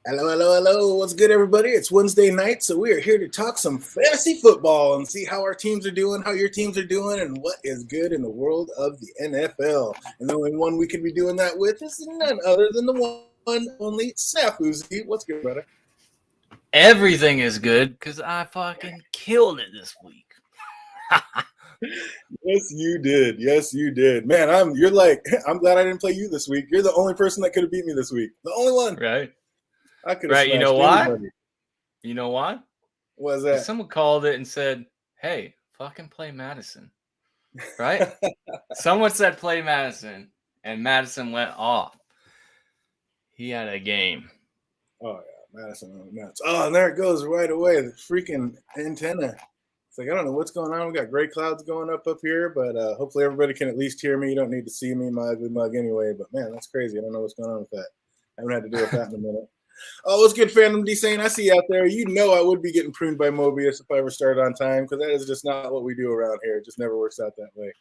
Hello, hello, hello. What's good, everybody? It's Wednesday night, so we are here to talk some fantasy football and see how our teams are doing, how your teams are doing, and what is good in the world of the NFL. And the only one we could be doing that with is none other than the one only Snafuzi. What's good, brother? Everything is good because I fucking killed it this week. Yes, you did. Yes, you did. Man, I'm glad I didn't play you this week. You're the only person that could have beat me this week. The only one. Right? I could have Right. You smashed know why? anybody. You know why? What was Because that? someone called it and said, hey, fucking play Madison. Right? Someone said play Madison, and Madison went off. He had a game. Oh, yeah. Madison. Oh, and there it goes right away. The freaking antenna. It's like, I don't know what's going on. We got gray clouds going up here, but hopefully everybody can at least hear me. You don't need to see me, my ugly mug, anyway. But, man, that's crazy. I don't know what's going on with that. I haven't had to deal with that in a minute. Oh, what's good, Phantom D saying? I see you out there. You know I would be getting pruned by Mobius if I ever started on time, because that is just not what we do around here. It just never works out that way.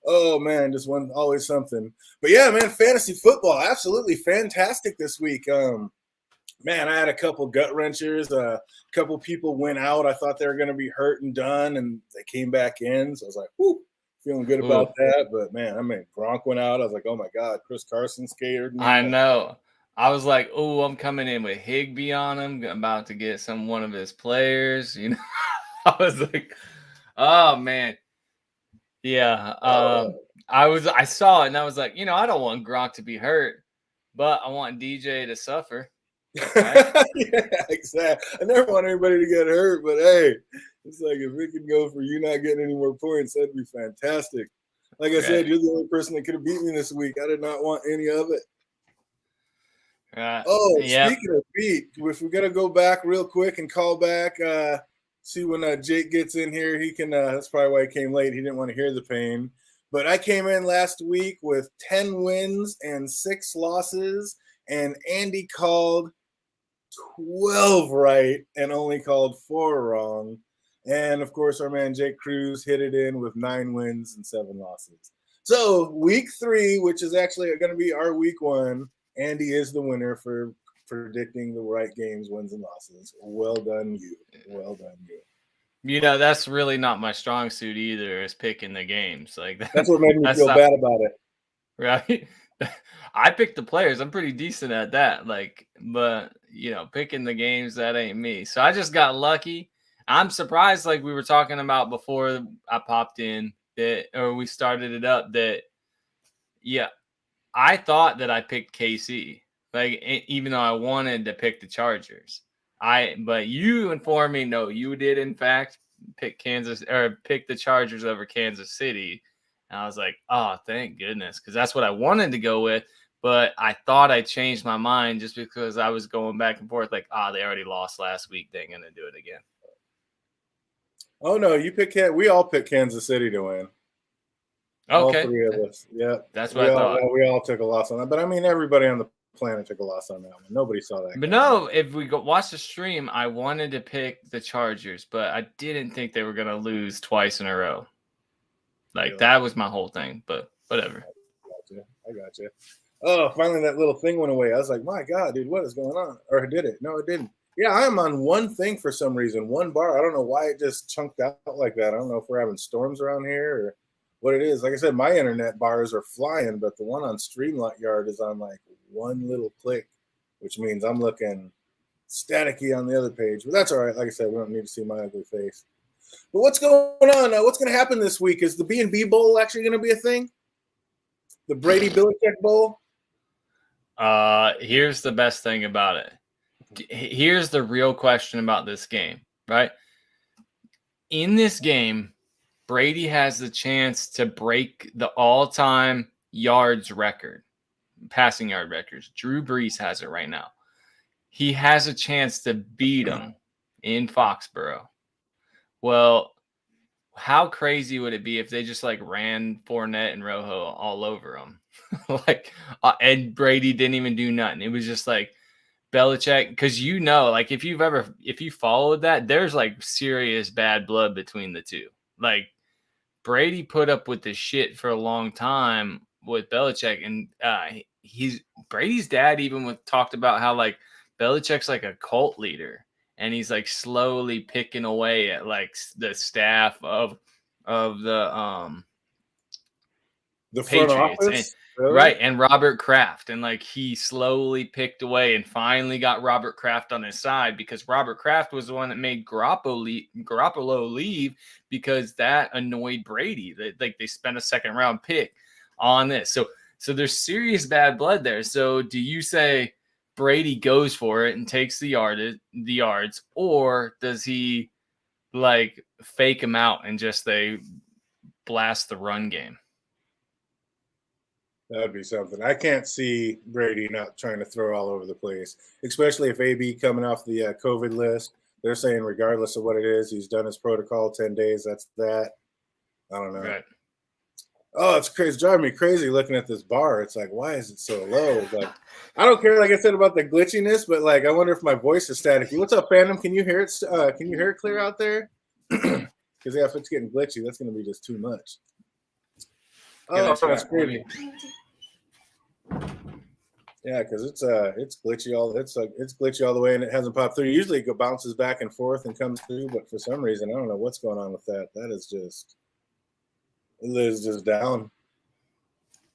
Oh, man, just always something. But, yeah, man, fantasy football, absolutely fantastic this week. Man, I had a couple gut wrenchers. A couple people went out. I thought they were going to be hurt and done, and they came back in. So I was like, whoo, feeling good about that. But, man, Gronk went out. I was like, oh, my God, Chris Carson scared me. I know. I was like, oh, I'm coming in with Higbee on him. I'm about to get one of his players. You know, I was like, oh, man. Yeah. I saw it, and I was like, I don't want Gronk to be hurt, but I want DJ to suffer. Right? Yeah, exactly. I never want anybody to get hurt, but hey, it's like if it could go for you not getting any more points, that'd be fantastic. Like I said, you're the only person that could have beat me this week. I did not want any of it. Speaking of beat, if we got to go back real quick and call back, see when Jake gets in here, he can. That's probably why he came late. He didn't want to hear the pain. But I came in last week with 10 wins and 6 losses, and Andy called 12 right and only called 4 wrong. And, of course, our man Jake Cruz hit it in with 9 wins and 7 losses. So week 3, which is actually going to be our week 1, Andy is the winner for predicting the right games, wins, and losses. Well done, you. Well done, you. That's really not my strong suit either, is picking the games. Like that's what made me feel bad about it. Right? I picked the players. I'm pretty decent at that. But picking the games, that ain't me. So I just got lucky. I'm surprised, like we were talking about before I popped in, or we started it up, that I thought that I picked KC. Even though I wanted to pick the Chargers. But you informed me, no, you did in fact pick the Chargers over Kansas City. And I was like, oh, thank goodness, because that's what I wanted to go with. But I thought I changed my mind just because I was going back and forth like, they already lost last week. They're going to do it again. Oh, no, we all picked Kansas City to win. Okay. All 3 of us. Yeah. That's what I thought. We all took a loss on that. But, everybody on the planet took a loss on that one. Nobody saw that. But no, if we watch the stream, I wanted to pick the Chargers, but I didn't think they were going to lose twice in a row. That was my whole thing, but whatever. I got you. Oh, finally that little thing went away. I was like, my God, dude, what is going on? Or did it? No, it didn't. Yeah, I'm on one thing for some reason, one bar. I don't know why it just chunked out like that. I don't know if we're having storms around here or what it is. Like I said, my internet bars are flying, but the one on StreamYard is on like one little click, which means I'm looking staticky on the other page. But that's all right. Like I said, we don't need to see my ugly face. But what's going on? What's going to happen this week? Is the B&B Bowl actually going to be a thing? The Brady Belichick Bowl? Here's the best thing about it. Here's the real question about this game, right? In this game, Brady has the chance to break the all-time yards record, passing yard records. Drew Brees has it right now. He has a chance to beat him in Foxborough. Well, how crazy would it be if they just ran Fournette and Rojo all over him? And Brady didn't even do nothing. It was just Belichick, because if you followed that, there's serious bad blood between the two. Brady put up with this shit for a long time with Belichick, and Brady's dad even talked about how Belichick's like a cult leader, and he's like slowly picking away at like the staff of the front Patriots. office, really? Right, and Robert Kraft, and like he slowly picked away and finally got Robert Kraft on his side, because Robert Kraft was the one that made Garoppolo leave because that annoyed Brady. They spent a second round pick on this. So there's serious bad blood there. So do you say Brady goes for it and takes the yards, or does he like fake him out and just they blast the run game? That would be something. I can't see Brady not trying to throw all over the place, especially if AB coming off the COVID list. They're saying regardless of what it is, he's done his protocol 10 days. That's that. I don't know. Right. Oh, it's crazy. It's driving me crazy looking at this bar. It's like, why is it so low? Like, I don't care, like I said, about the glitchiness, but like, I wonder if my voice is staticky. What's up, Phantom? Can you hear it? Can you hear it clear out there? Because yeah, if it's getting glitchy, that's going to be just too much. Oh, that's crazy. Yeah, because it's glitchy it's glitchy all the way, and it hasn't popped through. Usually it bounces back and forth and comes through, but for some reason I don't know what's going on with that. It is just down.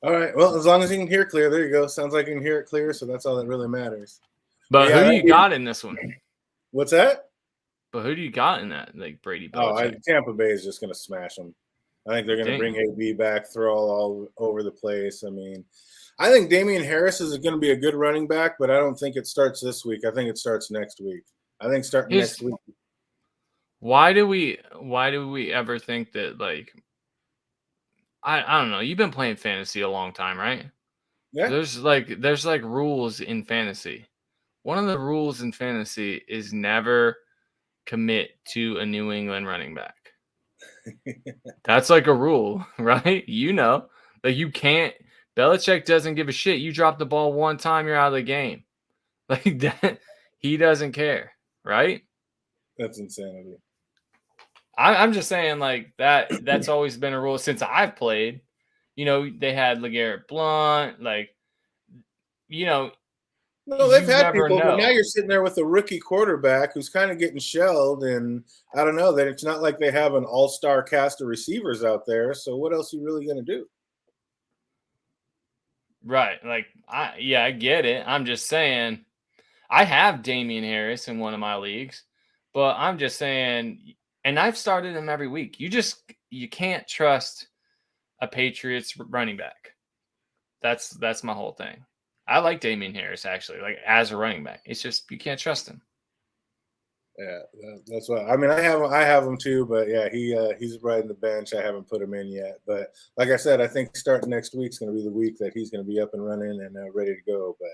All right, well, as long as you can hear clear, there you go. Sounds like you can hear it clear, so that's all that really matters. But yeah, who do you got in this one? What's that? But who do you got in that, like Brady Belichick? Tampa Bay is just going to smash them. I think they're going to bring AB back, throw all over the place. I mean, I think Damian Harris is going to be a good running back, but I don't think it starts this week. I think it starts next week. I think starting next week. Why do we ever think that, like, I don't know. You've been playing fantasy a long time, right? Yeah. There's like rules in fantasy. One of the rules in fantasy is never commit to a New England running back. That's like a rule, right? You know, like you can't. Belichick doesn't give a shit. You drop the ball one time, you're out of the game. Like that, he doesn't care, right? That's insanity. I'm just saying, like that's always been a rule since I've played. You know, they had LeGarrette Blount, like, you know. No, they've had people, but now you're sitting there with a rookie quarterback who's kind of getting shelled, and I don't know that it's not like they have an all-star cast of receivers out there. So what else are you really going to do? Right. Like, I get it. I'm just saying I have Damian Harris in one of my leagues, but I'm just saying, and I've started him every week. You can't trust a Patriots running back. That's my whole thing. I like Damian Harris, actually, like as a running back. It's just you can't trust him. Yeah, that's what I mean. I have him too, but yeah, he's riding the bench. I haven't put him in yet, but like I said, I think starting next week is going to be the week that he's going to be up and running and ready to go. But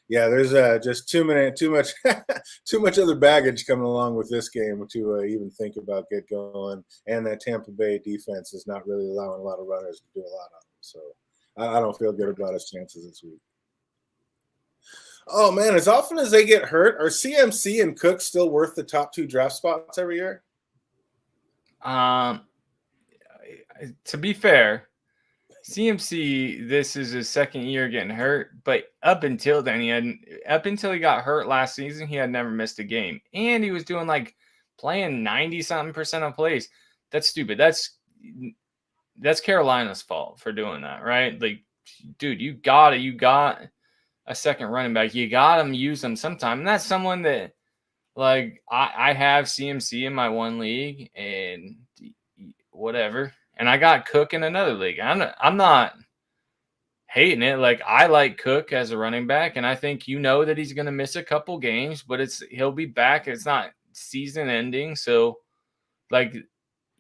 yeah, there's just too much other baggage coming along with this game to even think about get going. And that Tampa Bay defense is not really allowing a lot of runners to do a lot of them. So I don't feel good about his chances this week. Oh, man, as often as they get hurt, are CMC and Cook still worth the top 2 draft spots every year? To be fair, CMC, this is his second year getting hurt, but up until then, he got hurt last season, he had never missed a game. And he was doing like playing 90-something% of plays. That's stupid. That's Carolina's fault for doing that, right? Like, dude, you got a second running back. You got him, use him sometime. And that's someone that, like, I have CMC in my one league and whatever. And I got Cook in another league. I'm not hating it. Like, I like Cook as a running back, and I think that he's going to miss a couple games, but he'll be back. It's not season ending. So, like,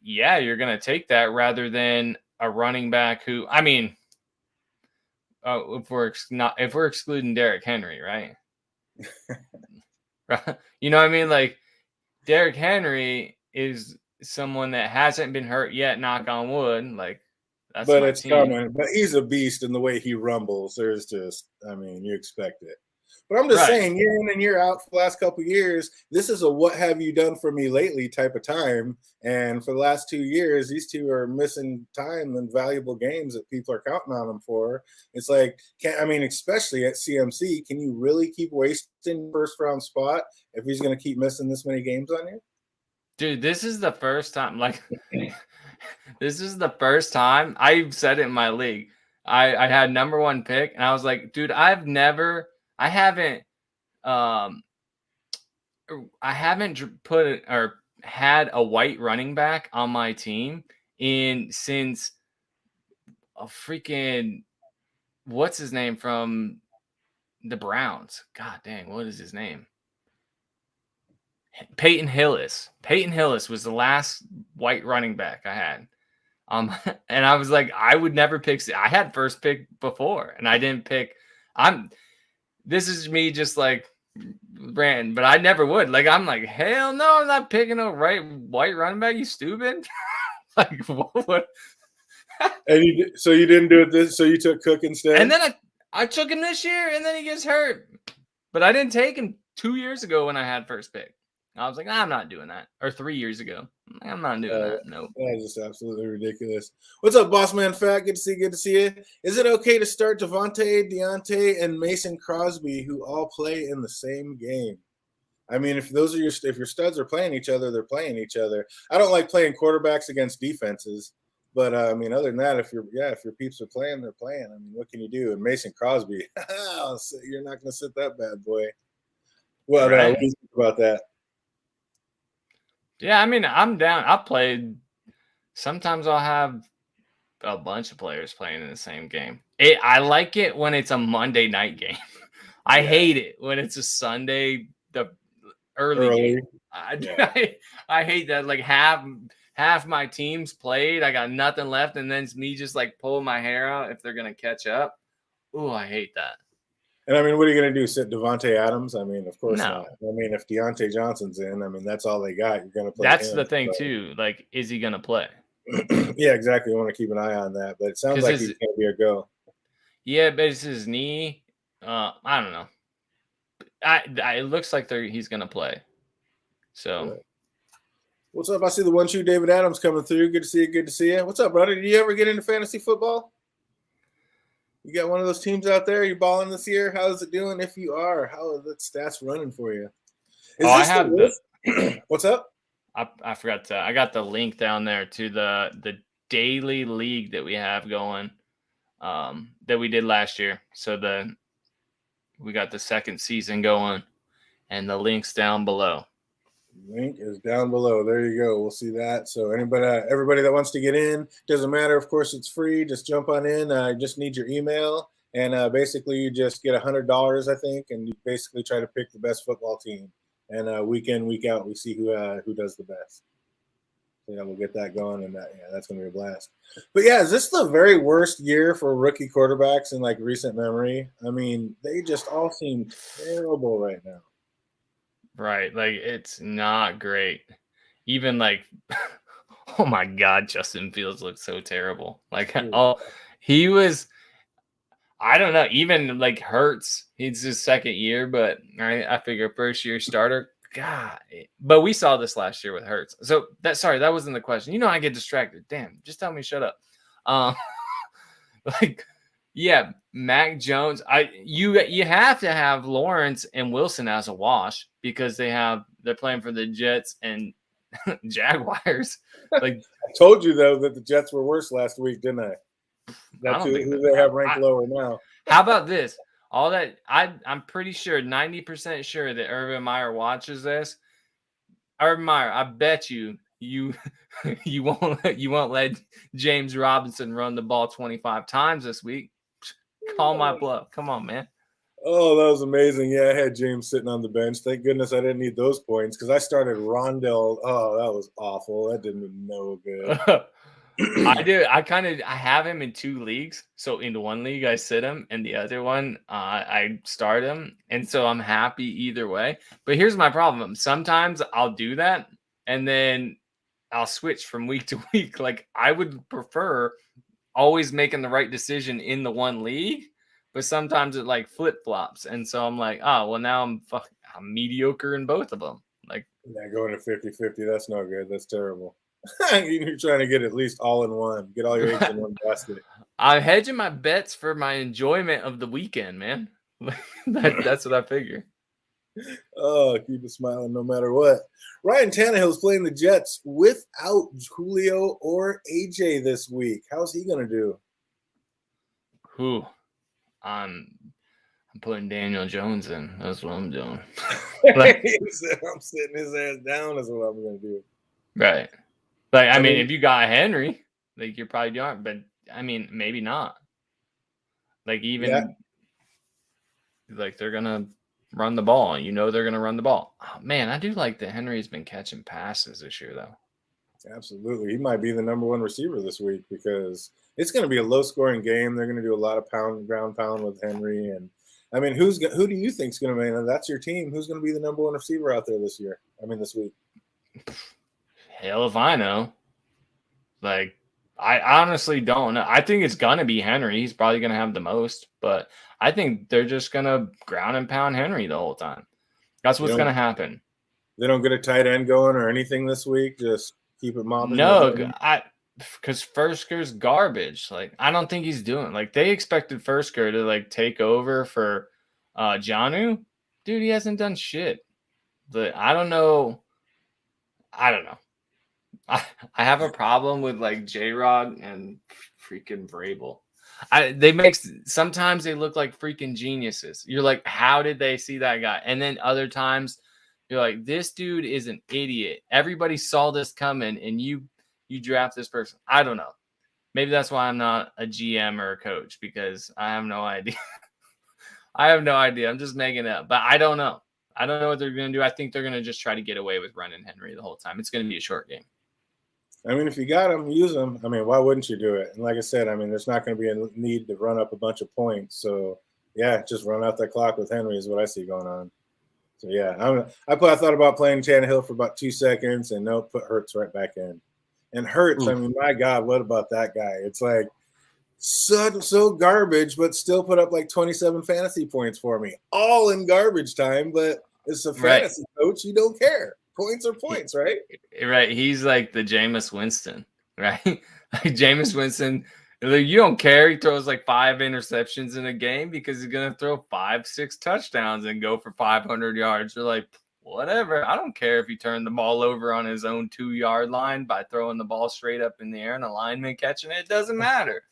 yeah, you're going to take that rather than a running back who, I mean, if we're excluding Derrick Henry, right? Right? You know what I mean? Like, Derrick Henry is someone that hasn't been hurt yet, knock on wood. Like, that's but it's coming. But he's a beast in the way he rumbles. There's just, I mean, you expect it. But I'm just Right. saying, year in and year out for the last couple of years, this is a what have you done for me lately type of time. And for the last 2 years, these two are missing time and valuable games that people are counting on them for. It's like, especially at CMC, can you really keep wasting first round spot if he's going to keep missing this many games on you? Dude, this is the first time, this is the first time I've said it in my league. I had number 1 pick, and I was like, dude, I haven't put it or had a white running back on my team since a freaking what's his name from the Browns. God dang, what is his name? Peyton Hillis. Peyton Hillis was the last white running back I had. And I was like, I would never pick. I had first pick before, and I didn't pick. This is me just like ran, but I never would. Like, I'm like, hell no, I'm not picking a white running back. You stupid. Like, what? And so you didn't do it so you took Cook instead? And then I took him this year, and then he gets hurt. But I didn't take him 2 years ago when I had first pick. I was like, I'm not doing that. Or 3 years ago. I'm not doing that. No. That is just absolutely ridiculous. What's up, Boss Man Fat? Good to see you. Is it okay to start Devontae, Deontay, and Mason Crosby, who all play in the same game? I mean, if your studs are playing each other, they're playing each other. I don't like playing quarterbacks against defenses, but other than that, if your peeps are playing, they're playing. I mean, what can you do? And Mason Crosby, you're not going to sit that bad boy. Well, Right. what do you think about that? Yeah, I mean, I'm down. I played. Sometimes I'll have a bunch of players playing in the same game. I like it when it's a Monday night game. I hate it when it's a Sunday, the early game. I hate that. Like half my team's played. I got nothing left, and then it's me just like pulling my hair out if they're gonna catch up. Ooh, I hate that. And I mean, what are you going to do? Sit Devontae Adams? I mean, of course No. not. I mean, if Deontay Johnson's in, I mean, that's all they got. You're going to play. That's the thing too. Like, is he gonna play? Yeah, exactly. You want to keep an eye on that, but it sounds like he's going to be a go. Yeah, but it's his knee. I don't know. It looks like he's gonna play. So, what's up? I see the 1-2 David Adams coming through. Good to see you. Good to see you. What's up, brother? Did you ever get into fantasy football? You got one of those teams out there? You balling this year? How is it doing? If you are, how are the stats running for you? I have What's up? I forgot to. I got the link down there to the daily league that we have going, that we did last year. So we got the second season going, and the link's down below. Link is down below. There you go. We'll see that. So everybody that wants to get in, doesn't matter. Of course, it's free. Just jump on in. I just need your email, and basically you just get $100, I think, and you basically try to pick the best football team. And week in, week out, we see who does the best. So, yeah, we'll get that going, and that's going to be a blast. But yeah, is this the very worst year for rookie quarterbacks in like recent memory? I mean, they just all seem terrible right now. Right. Like, it's not great. Even like, oh my God, Justin Fields looked so terrible. Like, he was, I don't know, even like Hurts, he's his second year, but I figure first year starter. God, but we saw this last year with Hurts. So that wasn't the question. You know, I get distracted. Damn, just tell me shut up. Yeah, Mac Jones. You have to have Lawrence and Wilson as a wash because they're playing for the Jets and Jaguars. Like, I told you though that the Jets were worse last week, didn't I? That's who they have ranked lower now. How about this? All that I'm pretty sure, 90% sure that Urban Meyer watches this. Urban Meyer, I bet you won't let James Robinson run the ball 25 times this week. Call my bluff. Come on, man. Oh, that was amazing. Yeah, I had James sitting on the bench. Thank goodness I didn't need those points because I started Rondell. Oh, that was awful. That didn't no good. I do. I have him in 2 leagues. So in one league, I sit him, and the other one, I start him. And so I'm happy either way. But here's my problem. Sometimes I'll do that, and then I'll switch from week to week. Like, I would prefer always making the right decision in the one league, but sometimes it like flip flops. And so I'm like, oh, well, now I'm mediocre in both of them. Like, yeah, going to 50-50, that's no good. That's terrible. You're trying to get at least all in one. Get all your eggs in one basket. I'm hedging my bets for my enjoyment of the weekend, man. That's what I figure. Oh, keep it smiling no matter what. Ryan Tannehill's playing the Jets without Julio or AJ this week. How's he going to do? Who? I'm putting Daniel Jones in. That's what I'm doing. I'm sitting his ass down is what I'm going to do. Right. Like, I mean, if you got Henry, like, you're probably doing, but I mean, maybe not. Like, even like they're going to run the ball. They're going to run the ball. Oh, man, I do like that Henry's been catching passes this year, though. Absolutely. He might be the number one receiver this week because it's going to be a low-scoring game. They're going to do a lot of ground pound with Henry. And, I mean, who do you think is going to win? That's your team. Who's going to be the number one receiver out there this week? Hell if I know. Like, I honestly don't know. I think it's going to be Henry. He's probably going to have the most. But I think they're just going to ground and pound Henry the whole time. That's what's going to happen. They don't get a tight end going or anything this week? Just keep it mobbing? No, because Furster's garbage. Like, I don't think he's doing. Like, they expected Furster to, like, take over for Jonnu. Dude, he hasn't done shit. But I don't know. I have a problem with like J-Rod and freaking Vrabel. Sometimes they look like freaking geniuses. You're like, how did they see that guy? And then other times you're like, this dude is an idiot. Everybody saw this coming and you draft this person. I don't know. Maybe that's why I'm not a GM or a coach because I have no idea. I have no idea. I'm just making it up, but I don't know. I don't know what they're going to do. I think they're going to just try to get away with running Henry the whole time. It's going to be a short game. I mean, if you got him, use him. I mean, why wouldn't you do it? And like I said, I mean, there's not going to be a need to run up a bunch of points. So, yeah, just run out that clock with Henry is what I see going on. So, yeah, I thought about playing Tannehill for about 2 seconds and put Hurts right back in. And Hurts, I mean, my God, what about that guy? It's like so garbage, but still put up like 27 fantasy points for me. All in garbage time, but it's a fantasy coach. You don't care. Points are points, right? Right. He's like the Jameis Winston, right? Like Jameis Winston, you don't care. He throws like 5 interceptions in a game because he's going to throw 5-6 touchdowns and go for 500 yards. You're like, whatever. I don't care if he turned the ball over on his own 2-yard line by throwing the ball straight up in the air and a lineman catching it. It doesn't matter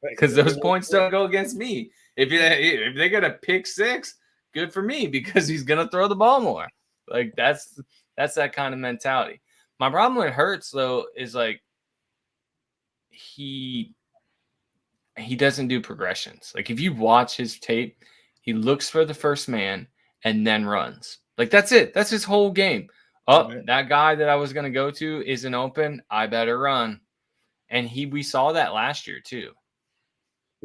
because those points don't go against me. If they get a pick 6, good for me because he's going to throw the ball more. Like that's that kind of mentality. My problem with Hurts though is like he doesn't do progressions. Like if you watch his tape, he looks for the first man and then runs. Like that's it. That's his whole game. That guy that I was going to go to isn't open. I better run. And we saw that last year too.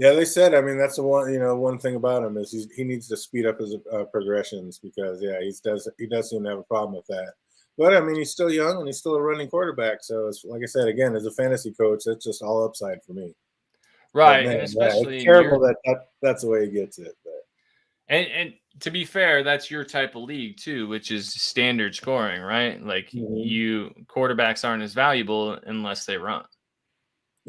Yeah, they said. I mean, that's the one thing about him is he needs to speed up his progressions because he does seem to have a problem with that. But I mean, he's still young and he's still a running quarterback. So it's, like I said, again, as a fantasy coach, that's just all upside for me. Right, man, and especially it's terrible that's the way he gets it. But. And to be fair, that's your type of league too, which is standard scoring, right? Like quarterbacks aren't as valuable unless they run.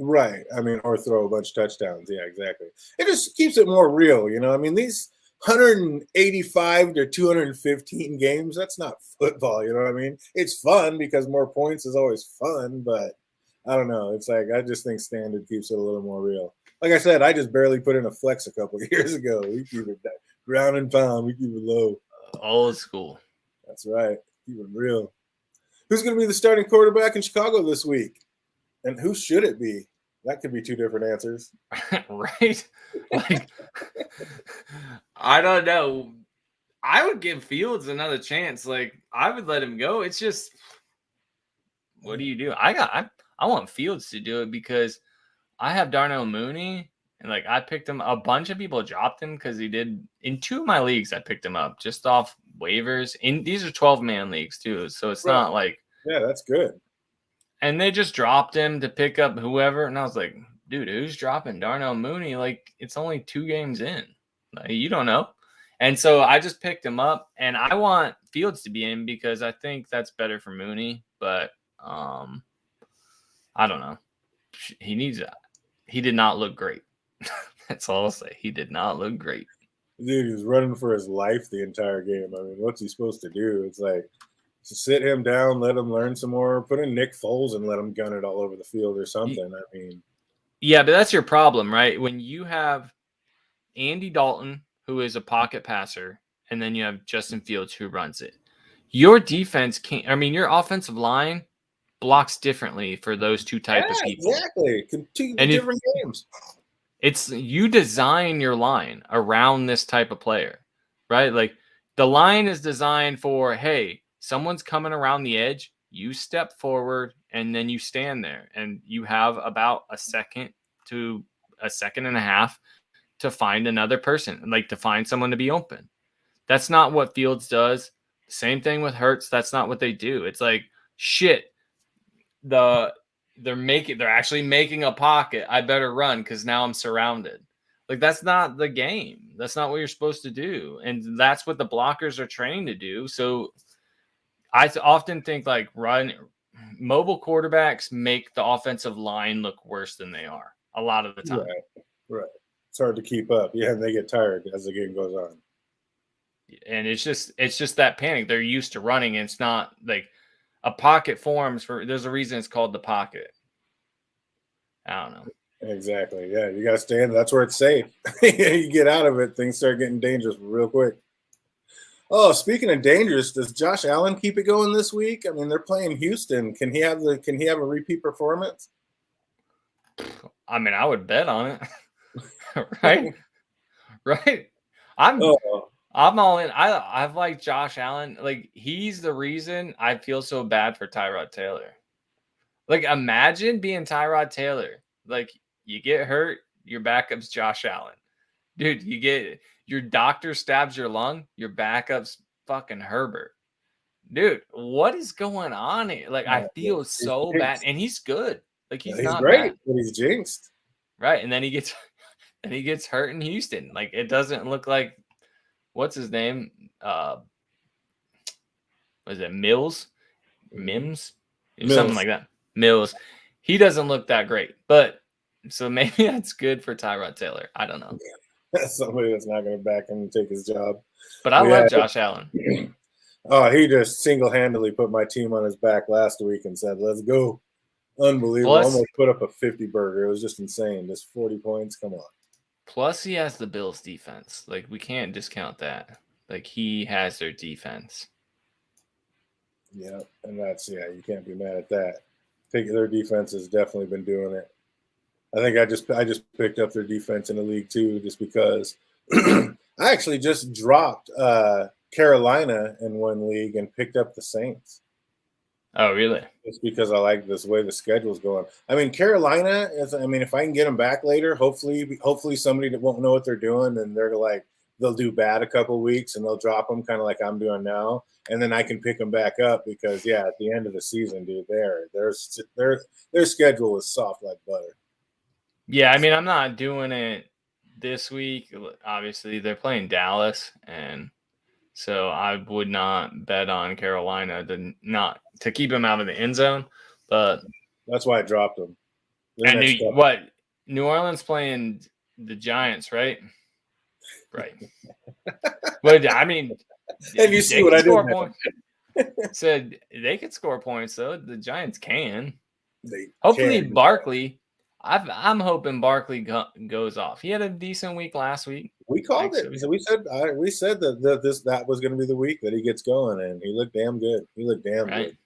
Right. I mean, or throw a bunch of touchdowns. Yeah, exactly. It just keeps it more real, I mean, these 185 to 215 games, that's not football, you know what I mean? It's fun because more points is always fun, but I don't know. It's like I just think standard keeps it a little more real. Like I said, I just barely put in a flex a couple of years ago. We keep it ground and pound. We keep it low. Old school. That's right. Keep it real. Who's going to be the starting quarterback in Chicago this week? And who should it be? That could be 2 different answers. Right? Like, I don't know. I would give Fields another chance. Like, I would let him go. It's just, what do you do? I want Fields to do it because I have Darnell Mooney. And, like, I picked him. A bunch of people dropped him because he did. In 2 of my leagues, I picked him up just off waivers. These are 12-man leagues, too. So it's not like. Yeah, that's good. And they just dropped him to pick up whoever. And I was like, dude, who's dropping Darnell Mooney? Like, it's only 2 games in. Like, you don't know. And so I just picked him up, and I want Fields to be in because I think that's better for Mooney. But I don't know. He did not look great. That's all I'll say. He did not look great. Dude, he was running for his life the entire game. I mean, what's he supposed to do? It's like, sit him down, let him learn some more, put in Nick Foles and let him gun it all over the field or something. I mean, yeah, but that's your problem, right? When you have Andy Dalton, who is a pocket passer, and then you have Justin Fields, who runs it. Your defense your offensive line blocks differently for those two type of people. Exactly. Two different games. It's you design your line around this type of player, right? Like the line is designed for, hey, someone's coming around the edge, you step forward and then you stand there and you have about a second to a second and a half to find another person, like to find someone to be open. That's not what Fields does. Same thing with Hurts. That's not what they do. It's like, shit, they're actually making a pocket. I better run because now I'm surrounded. Like, that's not the game. That's not what you're supposed to do. And that's what the blockers are trained to do. So I often think like mobile quarterbacks make the offensive line look worse than they are a lot of the time. Right. It's hard to keep up. Yeah, and they get tired as the game goes on. And it's just that panic. They're used to running, and it's not like a pocket forms there's a reason it's called the pocket. I don't know. Exactly. Yeah, you got to stay in. That's where it's safe. You get out of it, things start getting dangerous real quick. Oh, speaking of dangerous, does Josh Allen keep it going this week? I mean, they're playing Houston. Can he have a repeat performance? I mean, I would bet on it. Right? Right? I'm all in. I've liked Josh Allen. Like, he's the reason I feel so bad for Tyrod Taylor. Like, imagine being Tyrod Taylor. Like, you get hurt, your backup's Josh Allen. Dude, your doctor stabs your lung, your backup's fucking Herbert. Dude, what is going on here? Like, I feel so bad. And he's good. Like, he's not great, bad. but he's jinxed. Right. And then he gets hurt in Houston. Like, it doesn't look like, what's his name? Was it Mims? Something like that. Mills. He doesn't look that great. But so maybe that's good for Tyrod Taylor. I don't know. That's somebody that's not going to back him and take his job. But I love Josh Allen. Oh, he just single-handedly put my team on his back last week and said, let's go. Unbelievable. Almost put up a 50-burger. It was just insane. Just 40 points. Come on. Plus, he has the Bills' defense. Like, we can't discount that. Like, he has their defense. Yeah, and you can't be mad at that. Their defense has definitely been doing it. I think I just picked up their defense in the league too, just because I actually just dropped Carolina in one league and picked up the Saints. Oh, really? It's because I like this way the schedule's going. I mean, Carolina is. I mean, if I can get them back later, hopefully somebody that won't know what they're doing and they'll do bad a couple of weeks and they'll drop them kind of like I'm doing now, and then I can pick them back up because at the end of the season, dude, their schedule is soft like butter. Yeah, I mean, I'm not doing it this week. Obviously, they're playing Dallas, and so I would not bet on Carolina to keep him out of the end zone. But that's why I dropped them. New Orleans playing the Giants, right? Right. But I mean, and you see what I did. Said they could score points though. The Giants can. Hopefully Barkley. I'm hoping Barkley goes off. He had a decent week last week. We called it. So we said that was going to be the week that he gets going, and he looked damn good. Good.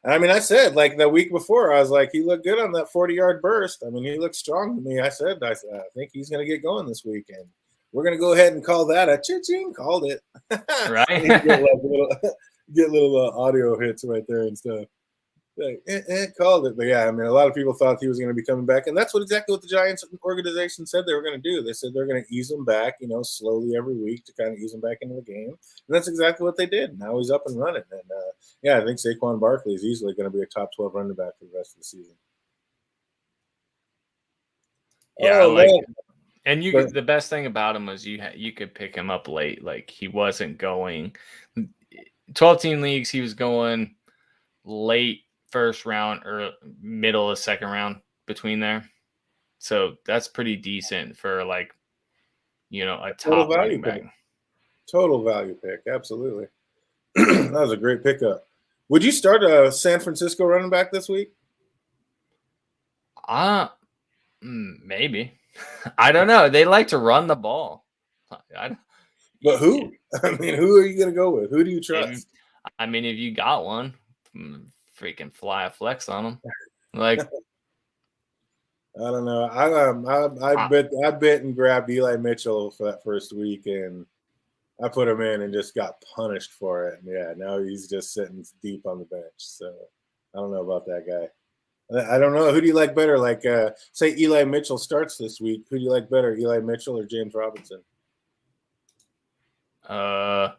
And I mean, I said like the week before, I was like, he looked good on that 40-yard burst. I mean, he looked strong to me. I said, I think he's going to get going this weekend. We're going to go ahead and call that a ching. Called it. Right. get little audio hits right there and stuff. Like, called it. But yeah, I mean, a lot of people thought he was going to be coming back. And that's exactly what the Giants organization said they were going to do. They said they're going to ease him back, slowly every week to kind of ease him back into the game. And that's exactly what they did. Now he's up and running. And I think Saquon Barkley is easily going to be a top 12 running back for the rest of the season. Yeah, I Oh like man, it. And the best thing about him was you could pick him up late. Like he wasn't going 12-team leagues. He was going late first round or middle of second round between there. So that's pretty decent for like, a top running back. Total value pick. Absolutely. That was a great pickup. Would you start a San Francisco running back this week? Maybe. I don't know. They like to run the ball. But who? I mean, who are you going to go with? Who do you trust? If you got one, freaking fly a flex on them. Like, I don't know. I bet and grabbed Eli Mitchell for that first week, and I put him in and just got punished for it. And yeah, now he's just sitting deep on the bench. So I don't know about that guy. I don't know. Who do you like better? Like, say Eli Mitchell starts this week. Who do you like better, Eli Mitchell or James Robinson? I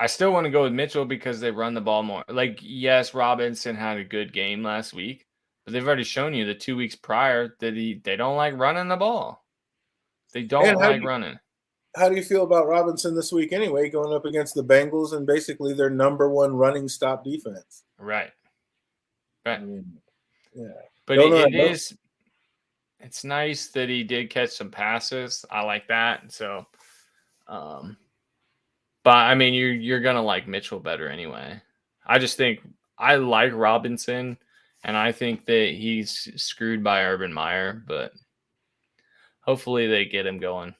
still want to go with Mitchell because they run the ball more. Like, yes, Robinson had a good game last week, but they've already shown you the 2 weeks prior that they don't like running the ball. They don't like running. How do you feel about Robinson this week anyway, going up against the Bengals and basically their number one running stop defense? Right. I mean, yeah. But it's nice that he did catch some passes. I like that. So, but you're going to like Mitchell better anyway. I just think I like Robinson, and I think that he's screwed by Urban Meyer, but hopefully they get him going.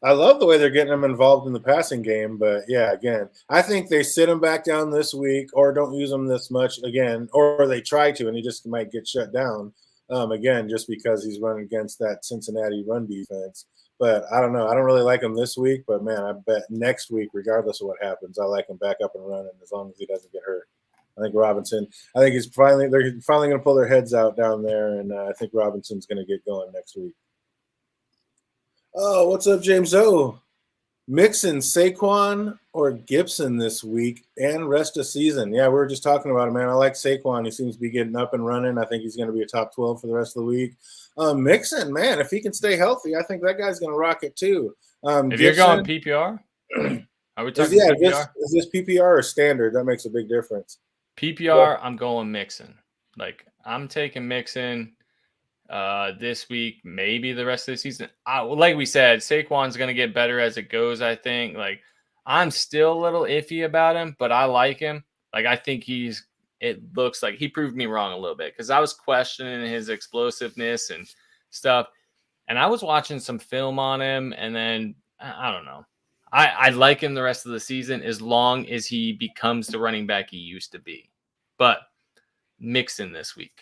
I love the way they're getting him involved in the passing game, but yeah, again, I think they sit him back down this week or don't use him this much again, or they try to, and he just might get shut down again, just because he's running against that Cincinnati run defense. But I don't know. I don't really like him this week, but man, I bet next week, regardless of what happens, I like him back up and running as long as he doesn't get hurt. I think Robinson. I think they're finally going to pull their heads out down there, and I think Robinson's going to get going next week. Oh, what's up, James O? Mixon, Saquon, or Gibson this week and rest of season? Yeah, we were just talking about it, man. I like Saquon. He seems to be getting up and running. I think he's going to be a top 12 for the rest of the week. Mixon, man, if he can stay healthy, I think that guy's going to rock it too. If you're going PPR, are we talking PPR? Is this PPR or standard? That makes a big difference. PPR, I'm going Mixon. Like, I'm taking Mixon this week, maybe the rest of the season. Like we said, Saquon's going to get better as it goes, I think. Like, I'm still a little iffy about him, but I like him. Like, I think it looks like he proved me wrong a little bit because I was questioning his explosiveness and stuff. And I was watching some film on him, and then I don't know. I like him the rest of the season as long as he becomes the running back he used to be. But Mixon this week.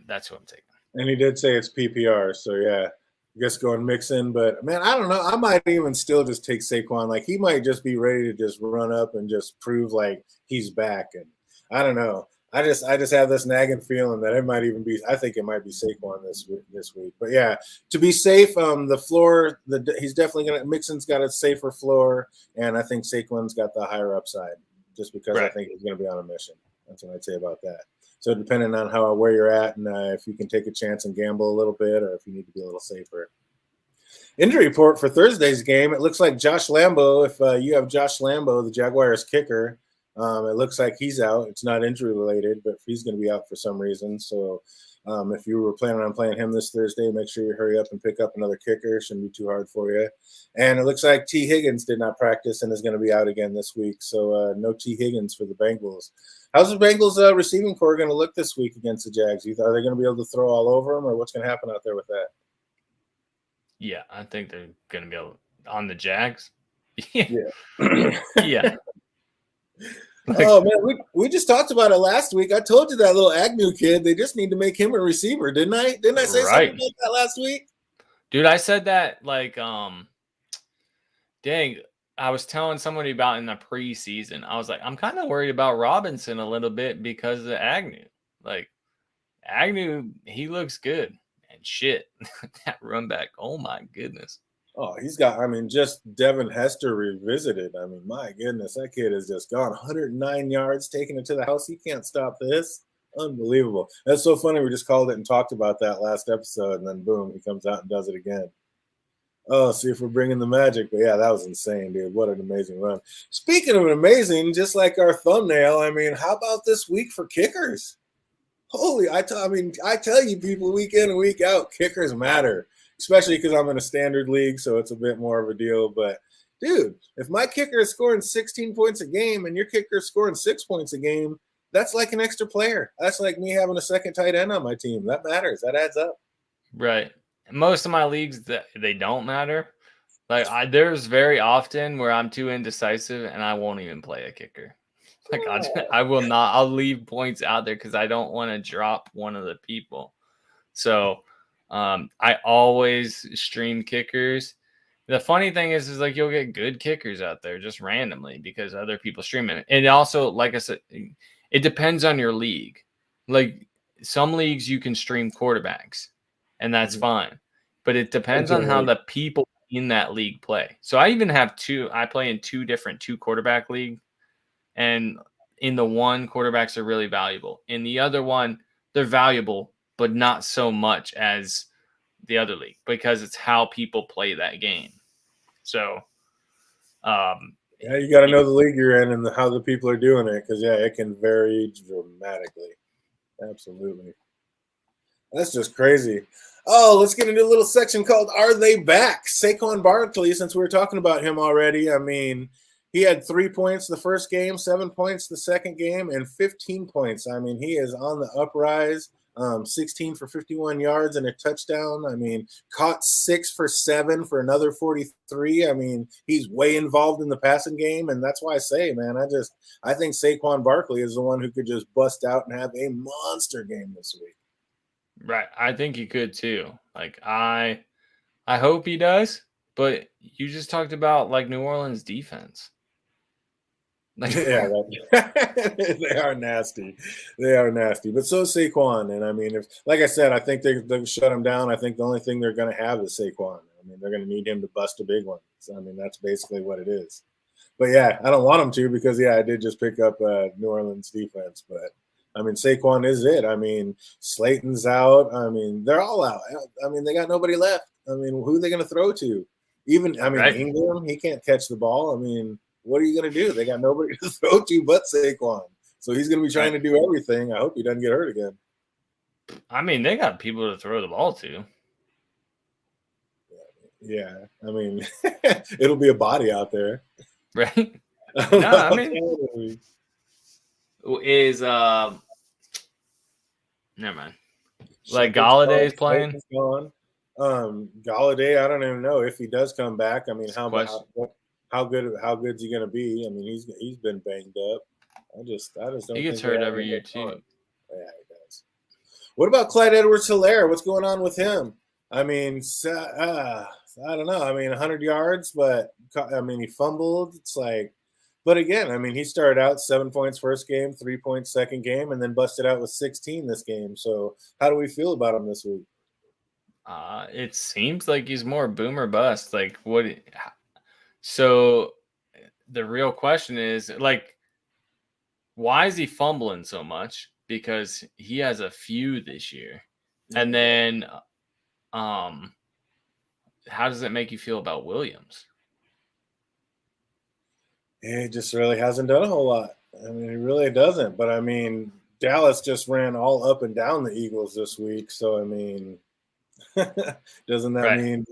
That's what I'm taking. And he did say it's PPR, so yeah, I guess going Mixon. But man, I don't know. I might even still just take Saquon. Like he might just be ready to just run up and just prove like he's back. And I don't know. I just have this nagging feeling that it might even be. I think it might be Saquon this week. But yeah, to be safe, the floor. He's definitely gonna. Mixon's got a safer floor, and I think Saquon's got the higher upside. Just because I think he's gonna be on a mission. That's what I'd say about that. So depending on where you're at and if you can take a chance and gamble a little bit or if you need to be a little safer. Injury report for Thursday's game. It looks like Josh Lambo, if you have Josh Lambo, the Jaguars kicker, it looks like he's out. It's not injury related, but he's going to be out for some reason. So if you were planning on playing him this Thursday, make sure you hurry up and pick up another kicker. Shouldn't be too hard for you. And it looks like T. Higgins did not practice and is going to be out again this week. So no T. Higgins for the Bengals. How's the Bengals receiving core going to look this week against the Jags? Are they going to be able to throw all over them, or what's going to happen out there with that? Yeah, I think they're going to be able on the Jags. Yeah. Yeah. Oh man, we just talked about it last week. I told you that little Agnew kid. They just need to make him a receiver, didn't I? Didn't I say something about that last week? Dude, I said that like dang. I was telling somebody about in the preseason. I was like, I'm kind of worried about Robinson a little bit because of Agnew. Like, Agnew, he looks good. And shit, that run back, oh my goodness. Oh, he's got, just Devin Hester revisited. My goodness, that kid has just gone 109 yards, taking it to the house. He can't stop this. Unbelievable. That's so funny. We just called it and talked about that last episode, and then boom, he comes out and does it again. Oh, see if we're bringing the magic. But yeah, that was insane, dude. What an amazing run. Speaking of amazing, just like our thumbnail, I mean, how about this week for kickers? Holy, I tell you people week in and week out, kickers matter, especially because I'm in a standard league, so it's a bit more of a deal. But, dude, if my kicker is scoring 16 points a game and your kicker is scoring 6 points a game, that's like an extra player. That's like me having a second tight end on my team. That matters. That adds up. Right. Most of my leagues, they don't matter. Like there's very often where I'm too indecisive and I won't even play a kicker. Like I will not. I'll leave points out there because I don't want to drop one of the people. So I always stream kickers. The funny thing is like you'll get good kickers out there just randomly because other people stream it. And also, like I said, it depends on your league. Like some leagues you can stream quarterbacks, and that's fine. But it depends on how the people in that league play. So I even have I play in two quarterback league. And in the one, quarterbacks are really valuable. In the other one, they're valuable, but not so much as the other league because it's how people play that game. So, yeah, you got to know the league you're in and how the people are doing it because, yeah, it can vary dramatically. Absolutely. That's just crazy. Oh, let's get into a little section called Are They Back? Saquon Barkley, since we were talking about him already, I mean, he had 3 points the first game, 7 points the second game, and 15 points. I mean, he is on the uprise. 16 for 51 yards and a touchdown. I mean, caught 6 for 7 for another 43. I mean, he's way involved in the passing game, and that's why I say, man, I think Saquon Barkley is the one who could just bust out and have a monster game this week. Right. I think he could too. Like I hope he does, but you just talked about like New Orleans defense. Like, yeah, they are nasty. They are nasty. But so is Saquon. And I mean, like I said, I think they'll shut him down. I think the only thing they're going to have is Saquon. I mean, they're going to need him to bust a big one. So, I mean, that's basically what it is. But yeah, I don't want him to because, yeah, I did just pick up New Orleans defense. But I mean, Saquon is it. I mean, Slayton's out. I mean, they're all out. I mean, they got nobody left. I mean, who are they going to throw to? Ingram, he can't catch the ball. I mean, what are you going to do? They got nobody to throw to but Saquon. So he's going to be trying to do everything. I hope he doesn't get hurt again. I mean, they got people to throw the ball to. Yeah. I mean, it'll be a body out there. Right? No, I mean, never mind. Like Gallaudet is playing. Gallaudet, I don't even know if he does come back. I mean, how good's he gonna be? I mean, he's been banged up. I just don't. He gets hurt every year too. Yeah, he does. What about Clyde Edwards-Hilaire? What's going on with him? I mean, I don't know. I mean, 100 yards, but I mean, he fumbled. It's like, but again, I mean, he started out 7 points first game, 3 points second game, and then busted out with 16 this game. So, how do we feel about him this week? It seems like he's more boom or bust. Like what? So the real question is like, why is he fumbling so much? Because he has a few this year. And then how does it make you feel about Williams? He just really hasn't done a whole lot. I mean, he really doesn't. But I mean, Dallas just ran all up and down the Eagles this week. So I mean, doesn't that mean,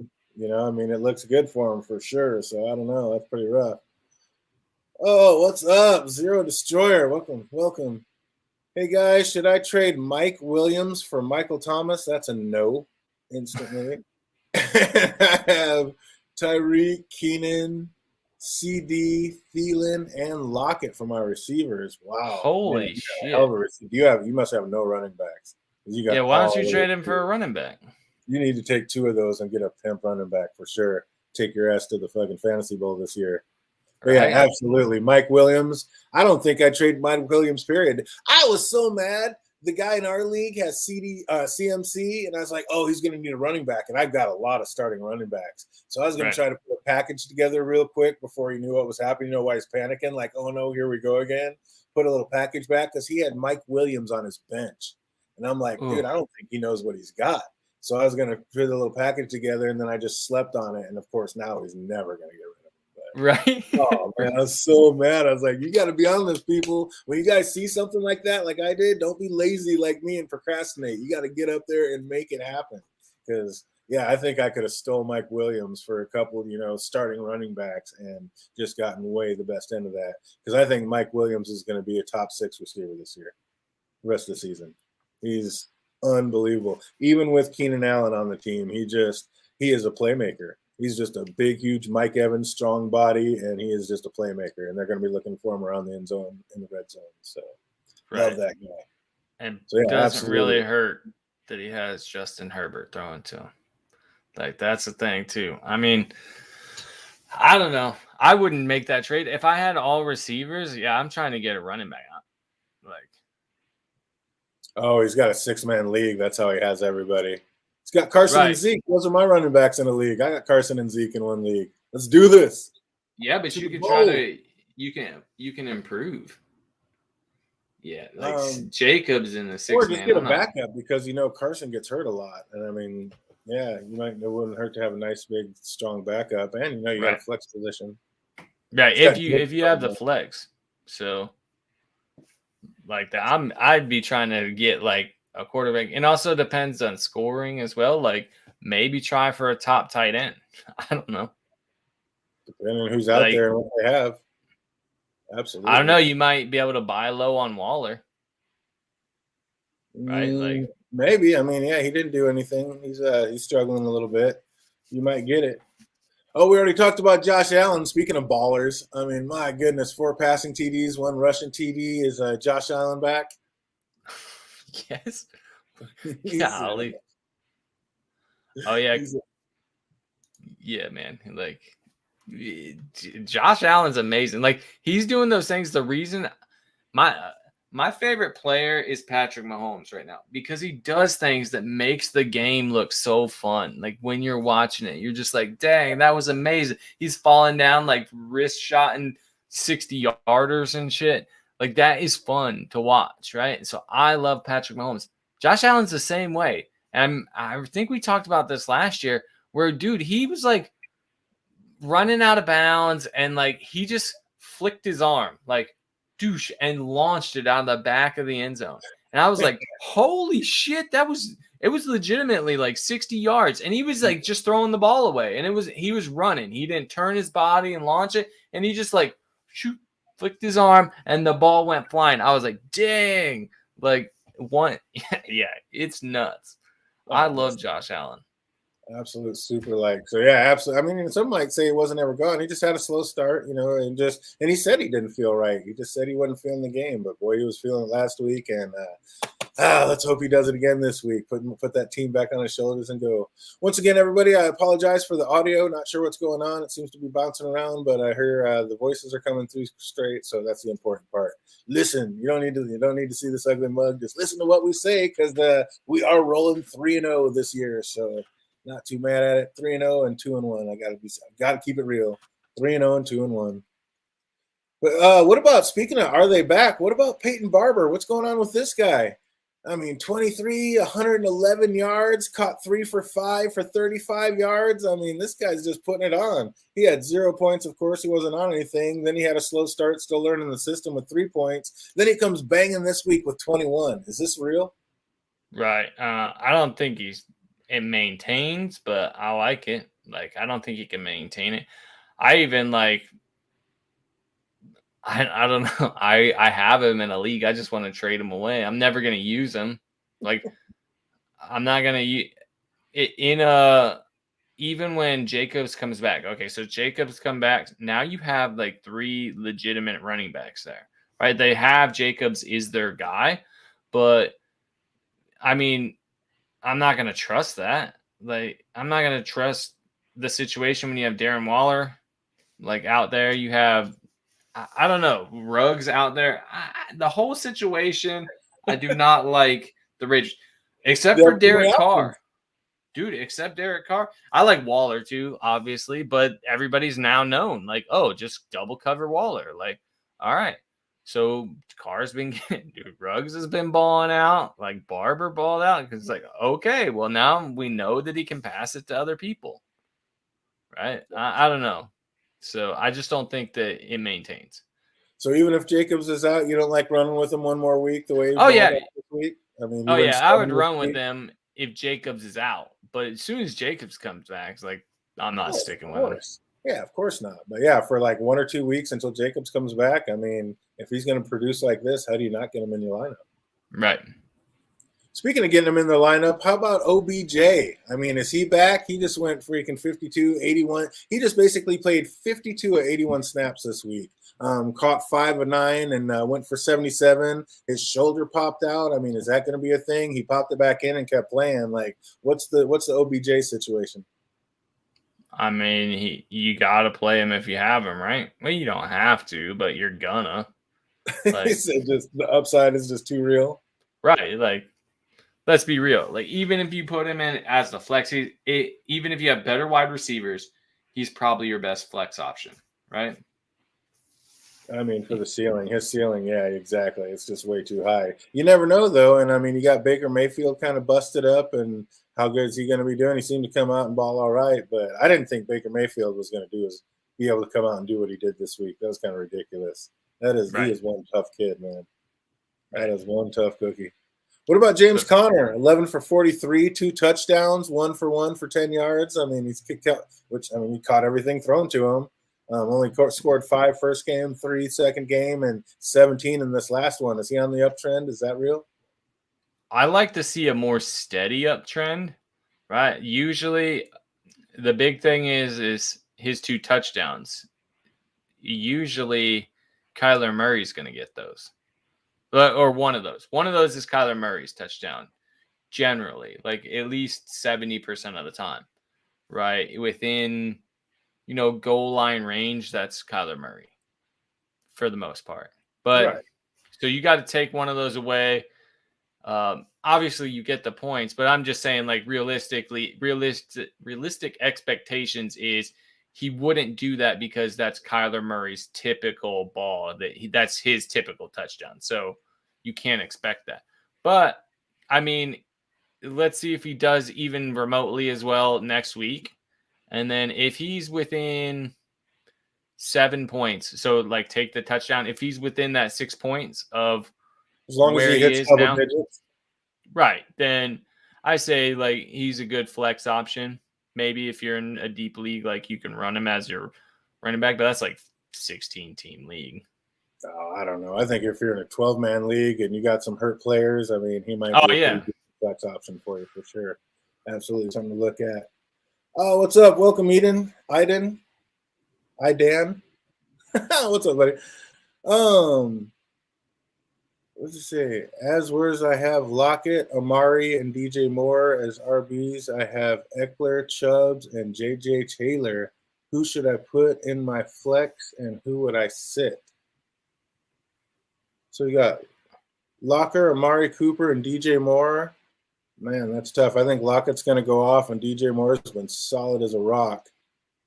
I mean, it looks good for him for sure. So I don't know. That's pretty rough. Oh, what's up? Zero Destroyer. Welcome. Hey, guys, should I trade Mike Williams for Michael Thomas? That's a no instantly. I have Tyreek, Keenan, CD, Thielen, and Lockett for my receivers. Wow. Holy shit. You must have no running backs. Why don't you trade him for a running back? You need to take 2 of those and get a pimp running back for sure. Take your ass to the fucking fantasy bowl this year. But yeah, absolutely. Mike Williams. I don't think I trade Mike Williams, period. I was so mad the guy in our league has CMC, and I was like, oh, he's going to need a running back, and I've got a lot of starting running backs. So I was going to try to put a package together real quick before he knew what was happening. You know why he's panicking? Like, oh, no, here we go again. Put a little package back because he had Mike Williams on his bench. And I'm like, dude, I don't think he knows what he's got. So I was going to put a little package together, and then I just slept on it. And, of course, now he's never going to get rid of it. Right. Oh man, I was so mad. I was like, you got to be on this, people. When you guys see something like that, like I did, don't be lazy like me and procrastinate. You got to get up there and make it happen. Because yeah, I think I could have stole Mike Williams for a couple, starting running backs and just gotten way the best end of that. Because I think Mike Williams is going to be a top 6 receiver this year, rest of the season. He's unbelievable. Even with Keenan Allen on the team, he is a playmaker. He's just a big, huge Mike Evans, strong body, and he is just a playmaker. And they're going to be looking for him around the end zone, in the red zone. So, love that guy. And it doesn't really hurt that he has Justin Herbert throwing to him. Like, that's the thing, too. I mean, I don't know. I wouldn't make that trade. If I had all receivers, yeah, I'm trying to get a running back out. Oh, he's got a 6-man league. That's how he has everybody. He's got Carson and Zeke. Those are my running backs in the league. I got Carson and Zeke in one league. Let's do this. Yeah, but you can try to you can improve. Yeah, like Jacobs in the 6-man. Or just get a backup because Carson gets hurt a lot. And I mean, yeah, it wouldn't hurt to have a nice, big, strong backup. And you got a flex position. Right, if you have the flex. So like that, I'd be trying to get like a quarterback, and also depends on scoring as well. Like maybe try for a top tight end. I don't know. Depending on who's out there and what they have. Absolutely. I don't know. You might be able to buy low on Waller. Right? Maybe. I mean, yeah, he didn't do anything. He's struggling a little bit. You might get it. Oh, we already talked about Josh Allen. Speaking of ballers, I mean, my goodness, 4 passing TDs, 1 rushing TD. Is Josh Allen back? Yes. Golly. Oh yeah. Yeah, man. Like Josh Allen's amazing. Like he's doing those things. The reason my favorite player is Patrick Mahomes right now because he does things that makes the game look so fun. Like when you're watching it, you're just like, dang, that was amazing. He's falling down like wrist shot and 60-yarders and shit. Like that is fun to watch, right? So I love Patrick Mahomes. Josh Allen's the same way. And I think we talked about this last year where, dude, he was like running out of bounds and like he just flicked his arm like douche and launched it out of the back of the end zone. And I was like, holy shit, it was legitimately like 60 yards. And he was like just throwing the ball away. And he was running. He didn't turn his body and launch it. And he just like flicked his arm and the ball went flying. I was like, dang, like yeah, it's nuts. I love Josh Allen. Absolute super so yeah, absolutely. I mean, some might say he wasn't ever gone. He just had a slow start, and he said he didn't feel right. He just said he wasn't feeling the game, but boy, he was feeling it last week. And let's hope he does it again this week. Put that team back on his shoulders and go. Once again, everybody, I apologize for the audio. Not sure what's going on. It seems to be bouncing around, but I hear the voices are coming through straight, so that's the important part. Listen, you don't need to see this ugly mug. Just listen to what we say because we are rolling 3-0 this year, so. Not too mad at it. 3-0 and 2-1. I gotta keep it real. 3-0 and 2-1. But what about, speaking of are they back? What about Peyton Barber? What's going on with this guy? I mean, 23, 111 yards, caught 3 for 5 for 35 yards. I mean, this guy's just putting it on. He had 0 points. Of course, he wasn't on anything. Then he had a slow start, still learning the system with 3 points. Then he comes banging this week with 21. Is this real? Right. I don't think it maintains, but I like it. Like, I don't think he can maintain it. I even like, I don't know. I have him in a league. I just want to trade him away. I'm never going to use him. Like, I'm not going to use it even when Jacobs comes back. Okay. So Jacobs come back. Now you have like 3 legitimate running backs there, right? They have Jacobs is their guy, but I mean, I'm not going to trust that. Like, I'm not going to trust the situation when you have Darren Waller, like, out there. You have, I don't know, Ruggs out there. The whole situation, I do not like the Raiders, except They for have too many Derek Carr. options. Dude, except Derek Carr. I like Waller too, obviously, but everybody's now known, like, oh, just double cover Waller. Like, all right. So Carr's been getting, dude, Ruggs has been balling out, like Barber balled out. Because it's like, okay, well, now we know that he can pass it to other people. Right? I don't know. So I just don't think that it maintains. So even if Jacobs is out, you don't like running with him one more week the way he's Oh, yeah. this week? I mean, Oh, yeah. I would run with them if Jacobs is out. But as soon as Jacobs comes back, it's like, I'm not sticking with him. Yeah, of course not. But yeah, for like 1 or 2 weeks until Jacobs comes back, I mean, if he's going to produce like this, how do you not get him in your lineup? Right. Speaking of getting him in the lineup, how about OBJ? I mean, is he back? He just went freaking 52, 81. He just basically played 52 or 81 snaps this week. Caught 5 of 9 and went for 77. His shoulder popped out. I mean, is that going to be a thing? He popped it back in and kept playing. Like, what's the OBJ situation? I mean, you got to play him if you have him, right? Well, you don't have to, but you're gonna. Like, he said just the upside is just too real. Right. Like, let's be real. Like, even if you put him in as the flex, even if you have better wide receivers, he's probably your best flex option, right? I mean, for the ceiling, his ceiling, yeah, exactly. It's just way too high. You never know, though. And I mean, you got Baker Mayfield kind of busted up, and how good is he going to be doing? He seemed to come out and ball all right, but I didn't think Baker Mayfield was going to be able to come out and do what he did this week. That was kind of ridiculous. Right. He is one tough kid, man. That is one tough cookie. What about James Conner? 11 for 43, 2 touchdowns, 1 for 1 for 10 yards. I mean, he's kicked out, he caught everything thrown to him. Only scored 5 first game, 3 second game, and 17 in this last one. Is he on the uptrend? Is that real? I like to see a more steady uptrend, right? Usually the big thing is his 2 touchdowns. Usually Kyler Murray's going to get those. Or one of those. One of those is Kyler Murray's touchdown, generally, like at least 70% of the time, right? Within, goal line range, that's Kyler Murray for the most part. But right. So you got to take one of those away. Obviously, you get the points, but I'm just saying, like, realistic expectations is he wouldn't do that because that's Kyler Murray's typical ball. That's his typical touchdown. So you can't expect that. But, I mean, let's see if he does even remotely as well next week. And then if he's within 7 points, so, like, take the touchdown. If he's within that 6 points of as long where as he hits double digits. Right. Then I say, like, he's a good flex option. Maybe if you're in a deep league, like, you can run him as your running back, but that's like 16-team league. Oh, I don't know. I think if you're in a 12-man league and you got some hurt players, I mean, he might be a pretty good flex option for you for sure. Absolutely something to look at. Oh, what's up? Welcome, Idan. What's up, buddy? What's it say? As words, I have Lockett, Amari, and DJ Moore as RBs. I have Eckler, Chubbs, and JJ Taylor. Who should I put in my flex, and who would I sit? So we got Locker, Amari Cooper, and DJ Moore. Man, that's tough. I think Lockett's going to go off, and DJ Moore has been solid as a rock.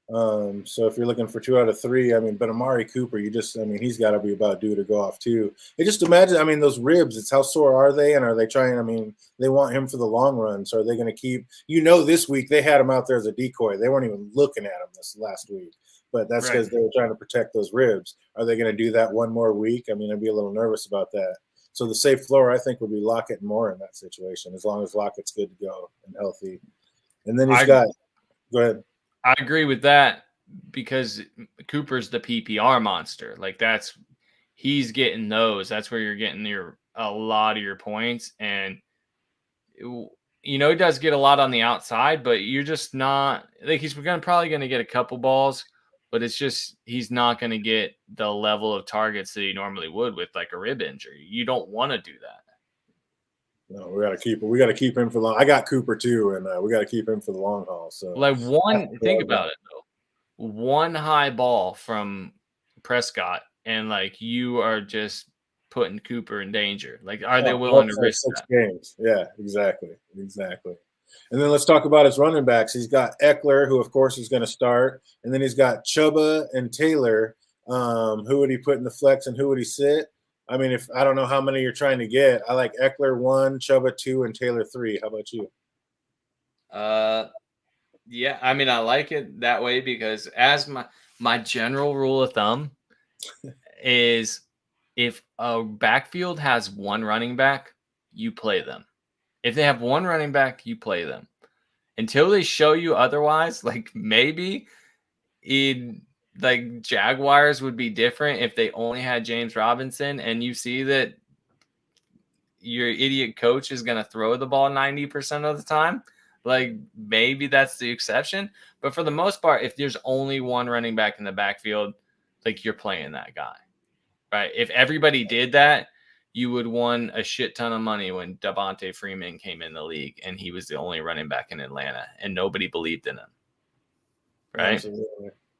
So if you're looking for 2 out of 3, I mean, but Amari Cooper, he's got to be about due to go off too. Just imagine, I mean, those ribs, it's how sore are they? And are they trying, I mean, they want him for the long run. So are they going to keep, this week they had him out there as a decoy. They weren't even looking at him this last week, but that's because they were trying to protect those ribs. Are they going to do that one more week? I mean, I'd be a little nervous about that. So the safe floor, I think, would be Lockett and Moore in that situation, as long as Lockett's good to go and healthy. And then go ahead. I agree with that because Cooper's the PPR monster. Like he's getting those. That's where you're getting a lot of your points. And, he does get a lot on the outside, but you're just not like he's probably going to get a couple balls, but it's just he's not going to get the level of targets that he normally would with like a rib injury. You don't want to do that. No, we got to keep him for long. I got Cooper too, and we got to keep him for the long haul. So, like think about it though, one high ball from Prescott, and like you are just putting Cooper in danger? Like, are they Oh, willing to like risk 6 that? games. Yeah, exactly. And then let's talk about his running backs. He's got Eckler, who of course is going to start, and then he's got Chuba and Taylor. Who would he put in the flex and who would he sit? I mean, if I don't know how many you're trying to get, I like Eckler 1, Chuba 2, and Taylor 3. How about you? Yeah, I mean, I like it that way because as my general rule of thumb is if a backfield has one running back, you play them. If they have one running back, you play them. Until they show you otherwise, like maybe in like Jaguars would be different if they only had James Robinson and you see that your idiot coach is going to throw the ball 90% of the time. Like maybe that's the exception. But for the most part, if there's only one running back in the backfield, like you're playing that guy, right? If everybody did that, you would won a shit ton of money when Devonta Freeman came in the league and he was the only running back in Atlanta and nobody believed in him. Right?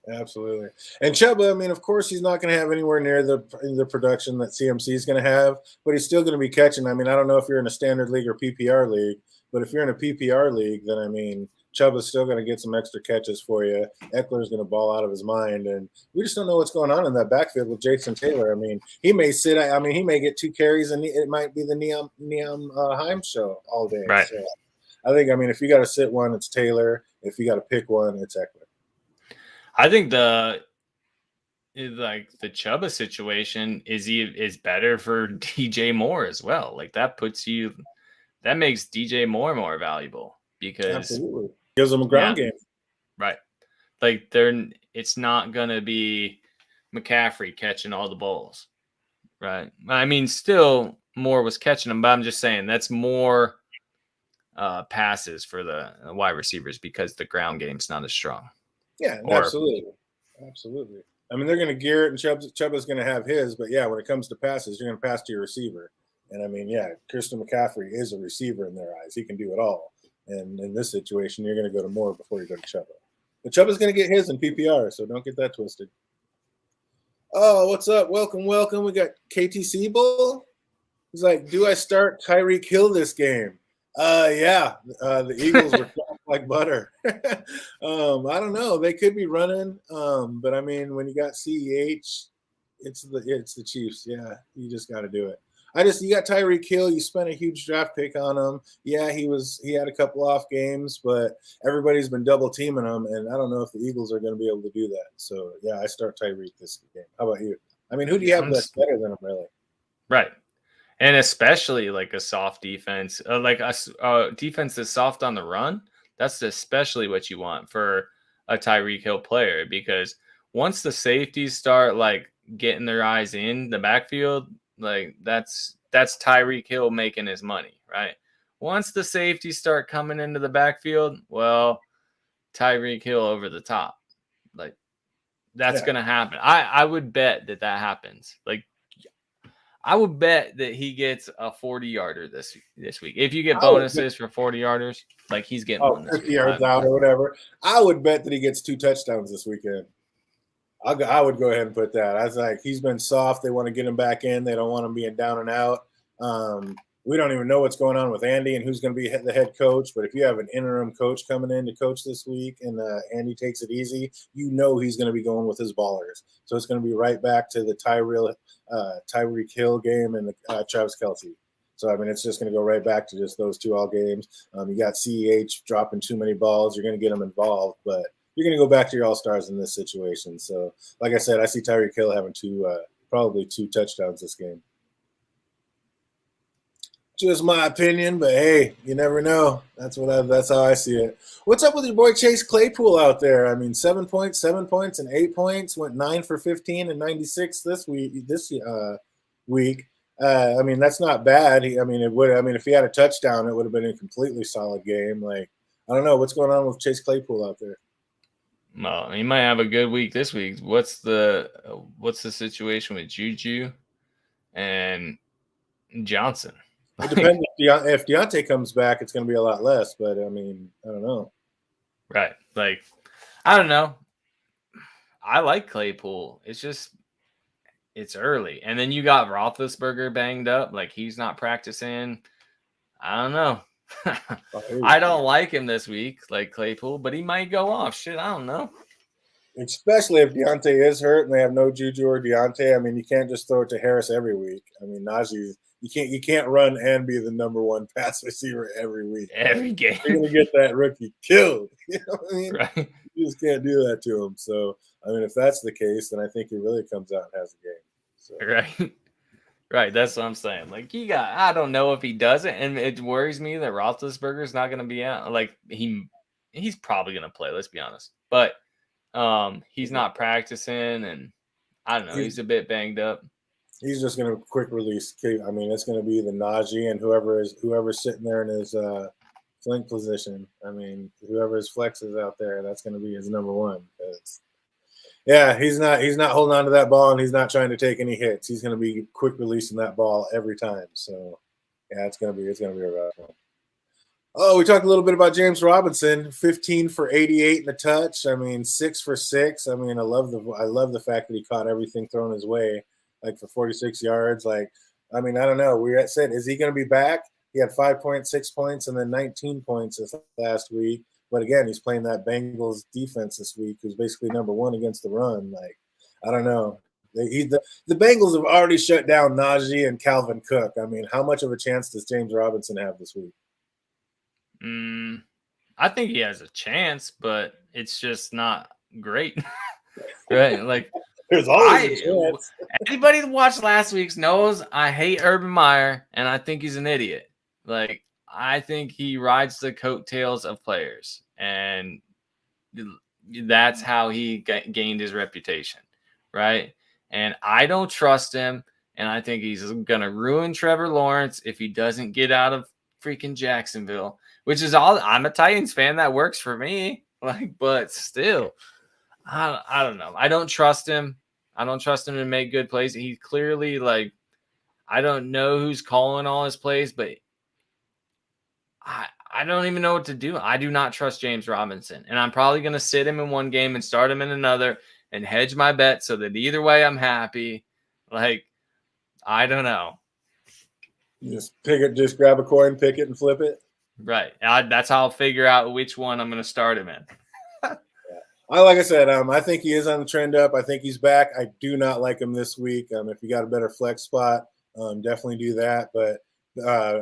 Absolutely. And Chuba, I mean, of course, he's not going to have anywhere near the production that CMC is going to have, but he's still going to be catching. I mean, I don't know if you're in a standard league or PPR league, but if you're in a PPR league, then I mean, Chuba's still going to get some extra catches for you. Eckler's going to ball out of his mind, and we just don't know what's going on in that backfield with Jason Taylor. I mean, he may sit. I mean, he may get 2 carries, and it might be the Neom Heim show all day. Right. So I think, I mean, if you got to sit one, it's Taylor. If you got to pick one, it's Eckler. I think the Chuba situation is better for DJ Moore as well. Like that makes DJ Moore more valuable because absolutely gives them a ground game. Right. Like it's not gonna be McCaffrey catching all the balls. Right. I mean, still Moore was catching them, but I'm just saying that's more passes for the wide receivers because the ground game's not as strong. Yeah, absolutely. I mean, they're going to gear it, and Chuba's going to have his. But yeah, when it comes to passes, you're going to pass to your receiver. And I mean, yeah, Christian McCaffrey is a receiver in their eyes. He can do it all. And in this situation, you're going to go to Moore before you go to Chuba. But Chuba's going to get his in PPR, so don't get that twisted. Oh, what's up? Welcome. We got KTC Bull. He's like, do I start Tyreek Hill this game? Yeah, the Eagles were like butter. I don't know. They could be running, but I mean, when you got CEH, it's the Chiefs. Yeah, you just got to do it. You got Tyreek Hill. You spent a huge draft pick on him. Yeah, he had a couple off games, but everybody's been double teaming him, and I don't know if the Eagles are going to be able to do that. So yeah, I start Tyreek this game. How about you? I mean, who do you have that's better than him, really? Right. And especially like a soft defense, like a defense that's soft on the run. That's especially what you want for a Tyreek Hill player, because once the safeties start like getting their eyes in the backfield, like that's Tyreek Hill making his money, right? Once the safeties start coming into the backfield, well, Tyreek Hill over the top, like that's going to happen. I would bet that happens. Like, I would bet that he gets a 40-yarder this week. If you get bonuses for 40-yarders, like he's getting one this 50 yards out or whatever. I would bet that he gets 2 touchdowns this weekend. I would go ahead and put that. I was like, he's been soft. They want to get him back in. They don't want him being down and out. We don't even know what's going on with Andy and who's going to be the head coach. But if you have an interim coach coming in to coach this week and Andy takes it easy, you know he's going to be going with his ballers. So it's going to be right back to the Tyreek Hill game and the Travis Kelce. So, I mean, it's just going to go right back to just those 2 all games. You got CEH dropping too many balls. You're going to get them involved, but you're going to go back to your all-stars in this situation. So, like I said, I see Tyreek Hill having probably 2 touchdowns this game. Just my opinion, but hey, you never know. That's how I see it. What's up with your boy Chase Claypool out there? I mean, 7 points, and 8 points. Went 9 for 15 and 96 this week. I mean, that's not bad. If he had a touchdown, it would have been a completely solid game. Like, I don't know what's going on with Chase Claypool out there. Well, he might have a good week this week. What's the situation with Juju and Johnson? It depends if Deontay comes back, it's going to be a lot less. But I mean, I don't know. Right? Like, I don't know. I like Claypool. It's just it's early. And then you got Roethlisberger banged up. Like, he's not practicing. I don't know. I don't like him this week, like Claypool, but he might go off. Shit, I don't know. Especially if Deontay is hurt and they have no Juju or Deontay. I mean, you can't just throw it to Harris every week. I mean, Najee, you can't run and be the number one pass receiver every week. Every game. You're gonna get that rookie killed. You know what I mean? Right. You just can't do that to him. So, I mean, if that's the case, then I think he really comes out and has a game. So. Right. Right. That's what I'm saying. Like, I don't know if he does it. And it worries me that Roethlisberger's not going to be out. Like, he's probably going to play, let's be honest. But he's not practicing, and I don't know. He's a bit banged up. He's just going to quick release. I mean, it's going to be the Najee and whoever's sitting there in his flank position. I mean, whoever his flex is out there, that's going to be his number one. Yeah, he's not holding on to that ball, and he's not trying to take any hits. He's going to be quick releasing that ball every time. So, yeah, it's going to be a rough one. Oh, we talked a little bit about James Robinson, 15 for 88 and a touch. I mean, 6 for 6. I mean, I love the fact that he caught everything thrown his way, like for 46 yards. Like, I mean, I don't know. We said, is he going to be back? He had 5.6 points and then 19 points this last week. But again, he's playing that Bengals defense this week, who's basically number one against the run. Like, I don't know. The Bengals have already shut down Najee and Calvin Cook. I mean, how much of a chance does James Robinson have this week? I think he has a chance, but it's just not great. Right? Like, there's always a chance. Anybody that watched last week's knows I hate Urban Meyer, and I think he's an idiot. Like, I think he rides the coattails of players, and that's how he gained his reputation, right? And I don't trust him, and I think he's going to ruin Trevor Lawrence if he doesn't get out of freaking Jacksonville, which is all. I'm a Titans fan. That works for me. Like, but still, I don't know. I don't trust him. I don't trust him to make good plays. He clearly, like, I don't know who's calling all his plays, but I don't even know what to do. I do not trust James Robinson, and I'm probably going to sit him in one game and start him in another and hedge my bet so that either way I'm happy. Like, I don't know. Just pick it, just grab a coin, pick it, and flip it. Right. That's how I'll figure out which one I'm going to start him in. Like I said, I think he is on the trend up. I think he's back. I do not like him this week. If you got a better flex spot, definitely do that. But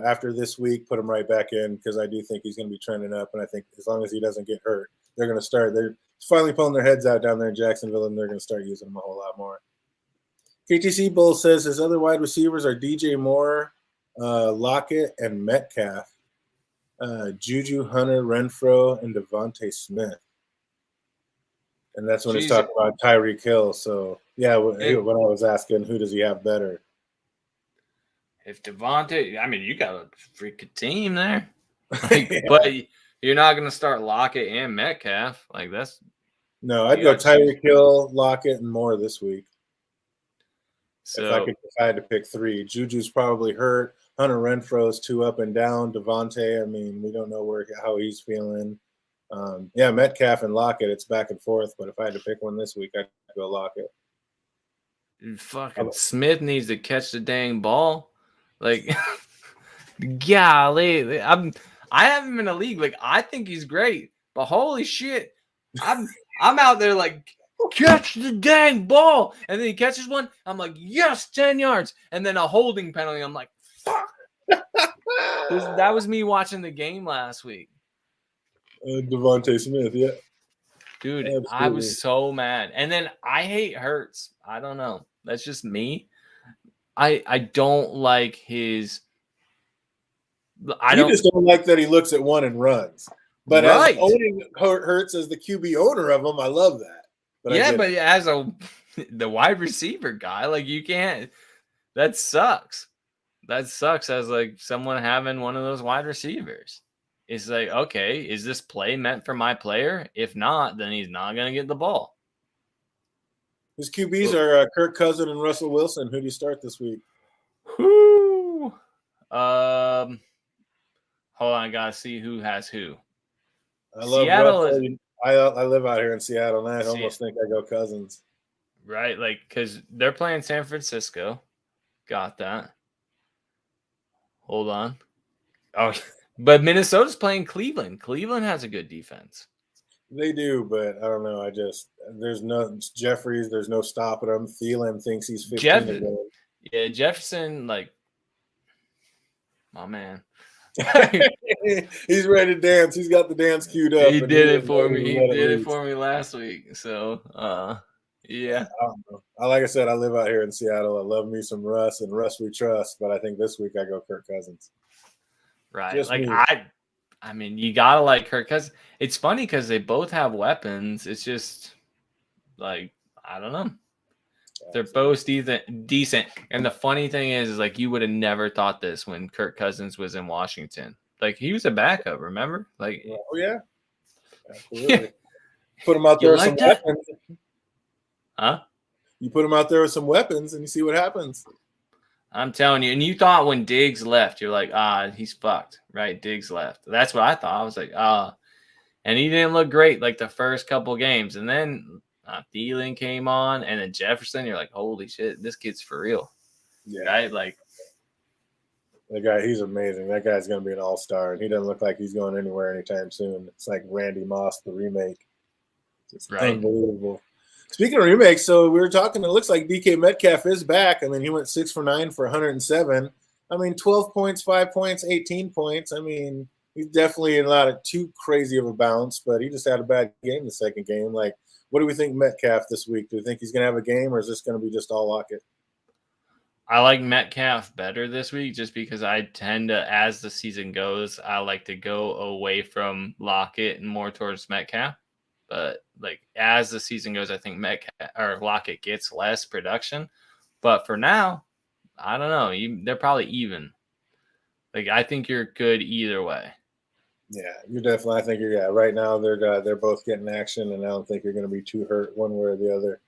after this week, put him right back in because I do think he's going to be trending up. And I think as long as he doesn't get hurt, they're going to start. They're finally pulling their heads out down there in Jacksonville, and they're going to start using him a whole lot more. KTC Bull says his other wide receivers are DJ Moore, Lockett, and Metcalf. Juju, Hunter, Renfro, and Devonta Smith. And that's when he's talking about Tyreek Hill. So, yeah, when I was asking, who does he have better? If Devonta, I mean, you got a freaking team there. Like, yeah. But you're not going to start Lockett and Metcalf. Like, that's. No, I'd go Tyreek Hill, Lockett, and Moore this week. So, if I had to pick three. Juju's probably hurt. Hunter Renfro's 2 up and down. Devontae, I mean, we don't know how he's feeling. Metcalf and Lockett, it's back and forth. But if I had to pick one this week, I'd go Lockett. Fucking Smith needs to catch the dang ball. Like, golly, I have him in a league. Like, I think he's great, but holy shit, I'm out there like, catch the dang ball, and then he catches one. I'm like, yes, 10 yards, and then a holding penalty. I'm like, fuck. That was me watching the game last week. Devonta Smith, yeah. Dude, absolutely. I was so mad. And then I hate Hurts. I don't know. That's just me. I don't like his. You just don't like that he looks at one and runs. But as owning Hurts as the QB owner of him, I love that. But as the wide receiver guy, like, you can't. That sucks. That sucks as like someone having one of those wide receivers. It's like, okay, is this play meant for my player? If not, then he's not going to get the ball. His QBs are Kirk Cousins and Russell Wilson. Who do you start this week? Hold on, I got to see who has who. I love Seattle. I live out here in Seattle, and I almost think I go Cousins. right? Like, because they're playing San Francisco. Got that. Hold on. Oh, but Minnesota's playing Cleveland. Cleveland has a good defense. They do, but I don't know. There's no Jeffries. There's no stopping him. Thielen thinks he's 15 again. Yeah, Jefferson, like, my man. He's ready to dance. He's got the dance queued up. He did it for me. He did it for me last week. So, yeah. I don't know. Like I said, I live out here in Seattle. I love me some Russ, and Russ we trust. But I think this week I go Kirk Cousins. Right. Just like me. I mean, you gotta like Kirk Cousins. It's funny because they both have weapons. It's just like, I don't know. They're both decent. And the funny thing is like, you would have never thought this when Kirk Cousins was in Washington. Like, he was a backup, remember? Like, oh yeah, absolutely. Put him out there with some weapons. Huh? You put him out there with some weapons, and you see what happens. I'm telling you. And you thought when Diggs left, you're like, he's fucked, right? Diggs left. That's what I thought. I was like, and he didn't look great like the first couple games, and then Thielen came on, and then Jefferson. You're like, holy shit, this kid's for real. Yeah, right. Like, that guy, he's amazing. That guy's going to be an all-star, and he doesn't look like he's going anywhere anytime soon. It's like Randy Moss, the remake. It's unbelievable. Speaking of remakes, so we were talking, it looks like DK Metcalf is back. I mean, he went 6 for 9 for 107. I mean, 12 points, 5 points, 18 points. I mean, he's definitely not too crazy of a bounce, but he just had a bad game the second game. Like, what do we think Metcalf this week? Do you think he's going to have a game, or is this going to be just all Lockett? I like Metcalf better this week just because I tend to, as the season goes, I like to go away from Lockett and more towards Metcalf. But like as the season goes, I think Metcalf or Lockett gets less production. But for now, I don't know. They're probably even. Like, I think you're good either way. Yeah, you're definitely. I think you're. Yeah, right now they're both getting action, and I don't think you're going to be too hurt one way or the other.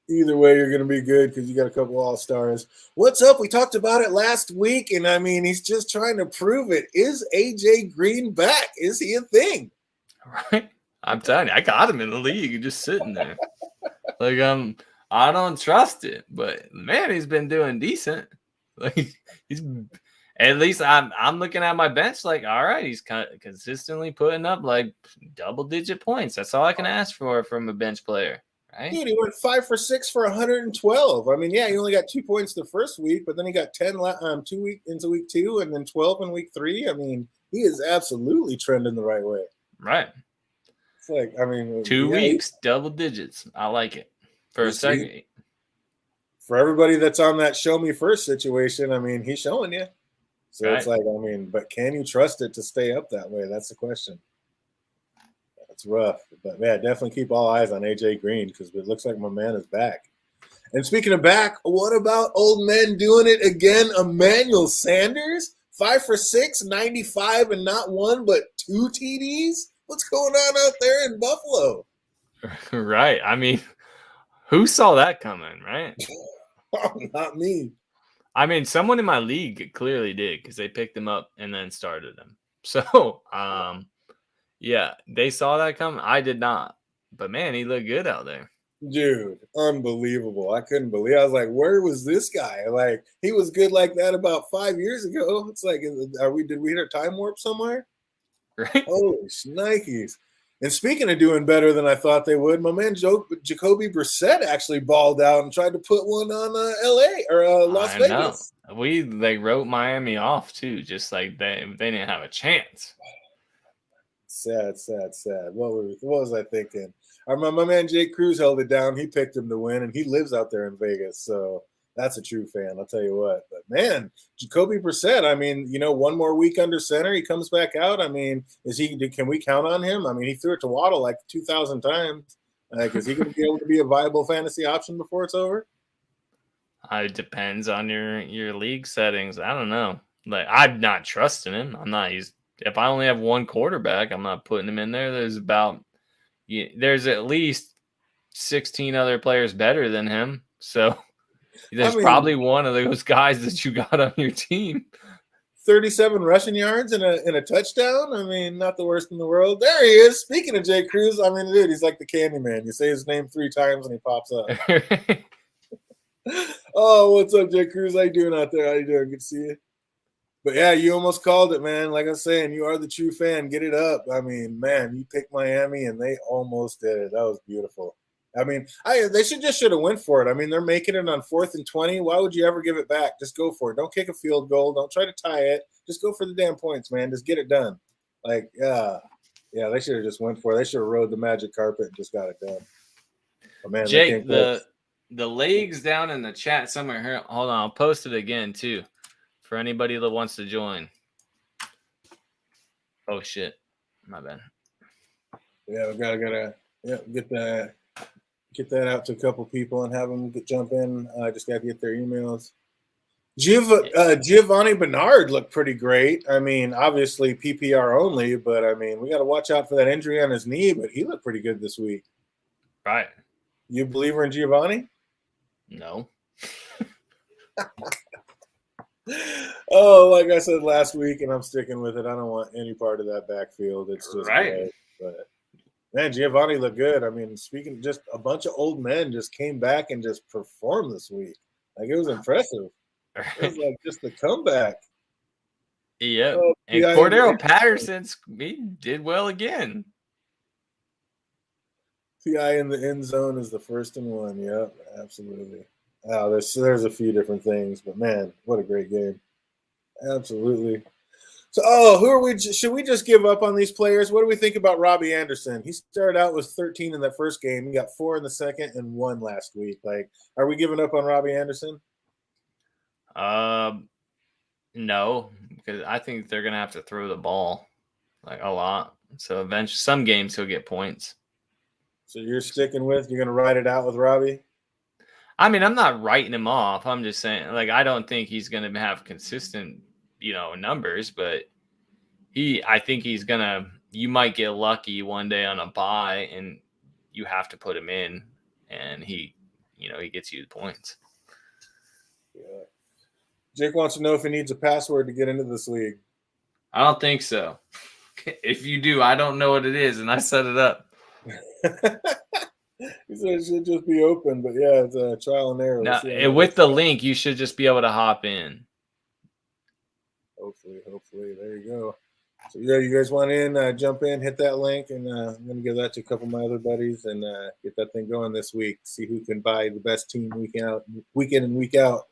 Either way, you're going to be good because you got a couple all-stars. What's up? We talked about it last week, and I mean, he's just trying to prove it. Is AJ Green back? Is he a thing? Right. I'm telling you, I got him in the league, just sitting there. Like, I don't trust it, but man, he's been doing decent. Like, he's at least I'm looking at my bench. Like, all right, he's consistently putting up like double-digit points. That's all I can ask for from a bench player, right? Dude, he went 5 for 6 for 112. I mean, yeah, he only got 2 points the first week, but then he got 10 2 week into week 2, and then 12 in week 3. I mean, he is absolutely trending the right way. Right. It's like, I mean, 2 weeks, double digits. I like it. For a second. For everybody that's on that show me first situation, I mean, he's showing you. So right. It's like, I mean, but can you trust it to stay up that way? That's the question. That's rough. But, man, definitely keep all eyes on AJ Green because it looks like my man is back. And speaking of back, what about old men doing it again? Emmanuel Sanders, 5 for 6, 95, and not 1 but 2 TDs? What's going on out there in Buffalo? Right. I mean, who saw that coming, right? Not me. I mean, someone in my league clearly did because they picked him up and then started him. So, yeah, they saw that coming. I did not. But, man, he looked good out there. Dude, unbelievable. I couldn't believe it. I was like, where was this guy? Like, he was good like that about 5 years ago. It's like, did we hit a time warp somewhere? Right. Holy shnikes. And speaking of doing better than I thought they would, my man Jacoby Brissette actually balled out and tried to put one on L.A. or Las Vegas. They wrote Miami off, too, just like they didn't have a chance. Sad. What was I thinking? My man Jake Cruz held it down. He picked him to win, and he lives out there in Vegas, so that's a true fan, I'll tell you what. But, man, Jacoby Brissette, I mean, one more week under center, he comes back out. I mean, can we count on him? I mean, he threw it to Waddle like 2,000 times. Like, is he going to be able to be a viable fantasy option before it's over? It depends on your league settings. I don't know. Like, I'm not trusting him. If I only have one quarterback, I'm not putting him in there. There's at least 16 other players better than him. So there's probably one of those guys that you got on your team. 37 rushing yards and a touchdown. I mean, not the worst in the world. There he is. Speaking of Jay Cruz, I mean, dude, he's like the Candyman. You say his name 3 times and he pops up. Oh, what's up, Jay Cruz? How you doing out there? How you doing? Good to see you. But yeah, you almost called it, man. Like I'm saying, you are the true fan. Get it up. I mean, man, you picked Miami and they almost did it. That was beautiful. I mean, they should have went for it. I mean, they're making it on 4th and 20. Why would you ever give it back? Just go for it. Don't kick a field goal. Don't try to tie it. Just go for the damn points, man. Just get it done. Like, yeah, they should have just went for it. They should have rode the magic carpet and just got it done. But man, Jake, the league's down in the chat somewhere here. Hold on, I'll post it again too for anybody that wants to join. Oh shit, my bad. Yeah, we gotta get that out to a couple people and have them jump in. I just got to get their emails. Giovanni Bernard looked pretty great. I mean, obviously PPR only, but I mean, we got to watch out for that injury on his knee, but he looked pretty good this week. Right. You believer in Giovanni? No. Oh, like I said last week, and I'm sticking with it. I don't want any part of that backfield. It's just right. Great, but man, Giovanni looked good. I mean, speaking, just a bunch of old men just came back and just performed this week. Like, it was impressive. It was like just the comeback. Yeah. And Cordero Patterson, he did well again. PI in the end zone is the 1st and 1. Yep, absolutely. Wow, there's a few different things, but man, what a great game. Absolutely. So, who are we? Should we just give up on these players? What do we think about Robbie Anderson? He started out with 13 in that first game. He got 4 in the second and 1 last week. Like, are we giving up on Robbie Anderson? No, because I think they're gonna have to throw the ball like a lot. So eventually, some games he'll get points. So you're gonna ride it out with Robbie? I mean, I'm not writing him off. I'm just saying, like, I don't think he's gonna have consistent, numbers, but I think he's gonna. You might get lucky one day on a bye, and you have to put him in, and he gets you the points. Yeah. Jake wants to know if he needs a password to get into this league. I don't think so. If you do, I don't know what it is, and I set it up. He said it should just be open, but yeah, it's a trial and error. Now, with the link, you should just be able to hop in. Hopefully. There you go. So, yeah, you guys want in, jump in, hit that link, and I'm going to give that to a couple of my other buddies and get that thing going this week. See who can buy the best team week in and week out.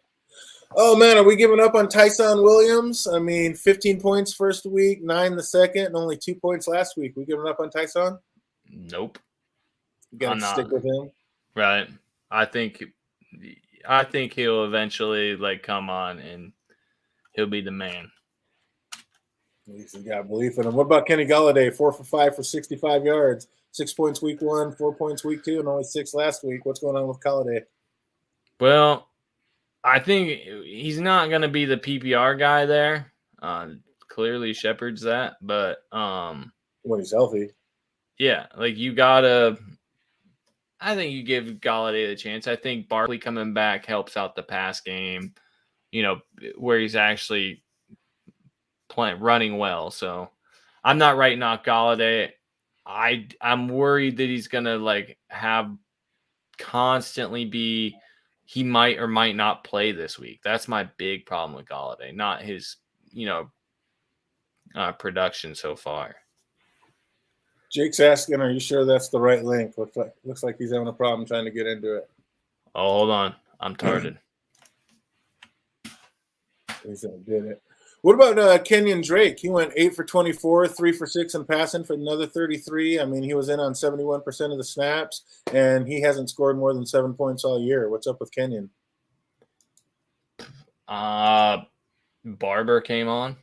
Oh, man, are we giving up on Tyson Williams? I mean, 15 points first week, 9 the second, and only 2 points last week. We giving up on Tyson? Nope. You got to stick with him? Right. I think he'll eventually, come on, and he'll be the man. He's got belief in him. What about Kenny Gallaudet? 4 for 5 for 65 yards. 6 points week 1, 4 points week 2, and only 6 last week. What's going on with Gallaudet? Well, I think he's not going to be the PPR guy there. Clearly Shepard's that, but when he's healthy. Yeah, you gotta. I think you give Gallaudet a chance. I think Barkley coming back helps out the pass game. Where he's actually running well. So I'm not writing off Gallaudet. I'm worried that he's gonna have constantly be. He might or might not play this week. That's my big problem with Gallaudet, not his production so far. Jake's asking, are you sure that's the right link? Looks like he's having a problem trying to get into it. Oh, hold on. I'm tarded. He said did it. What about Kenyan Drake? He went 8 for 24, 3 for 6 in passing for another 33. I mean, he was in on 71% of the snaps, and he hasn't scored more than 7 points all year. What's up with Kenyan? Barber came on.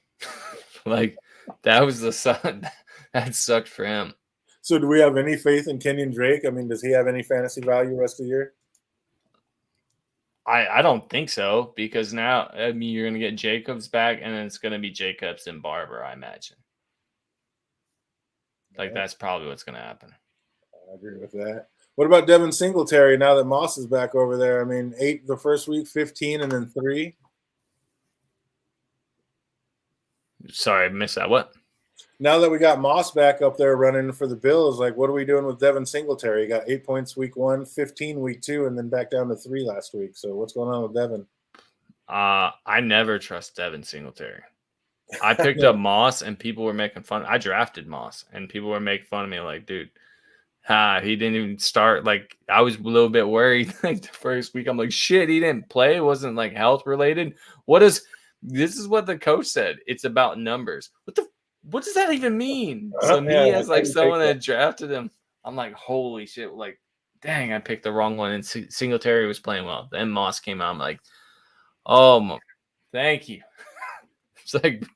That was the sun. That sucked for him. So do we have any faith in Kenyan Drake? I mean, does he have any fantasy value the rest of the year? I don't think so, because now, you're going to get Jacobs back, and then it's going to be Jacobs and Barber, I imagine. That's probably what's going to happen. I agree with that. What about Devin Singletary now that Moss is back over there? I mean, 8 the first week, 15, and then 3. Sorry, I missed that. What? Now that we got Moss back up there running for the Bills, like, what are we doing with Devin Singletary? He got 8 points week 1, 15 week 2, and then back down to 3 last week. So what's going on with Devin? I never trust Devin Singletary. I picked up Moss, and people were making fun. I drafted Moss, and people were making fun of me, like, dude, he didn't even start. Like, I was a little bit worried. Like, the first week, I'm like, shit, he didn't play. It wasn't like health related. This is what the coach said. It's about numbers. What does that even mean? So me as like someone that drafted him, I'm like, holy shit, like, dang, I picked the wrong one. And Singletary was playing well. Then Moss came out. I'm like, oh, thank you. It's like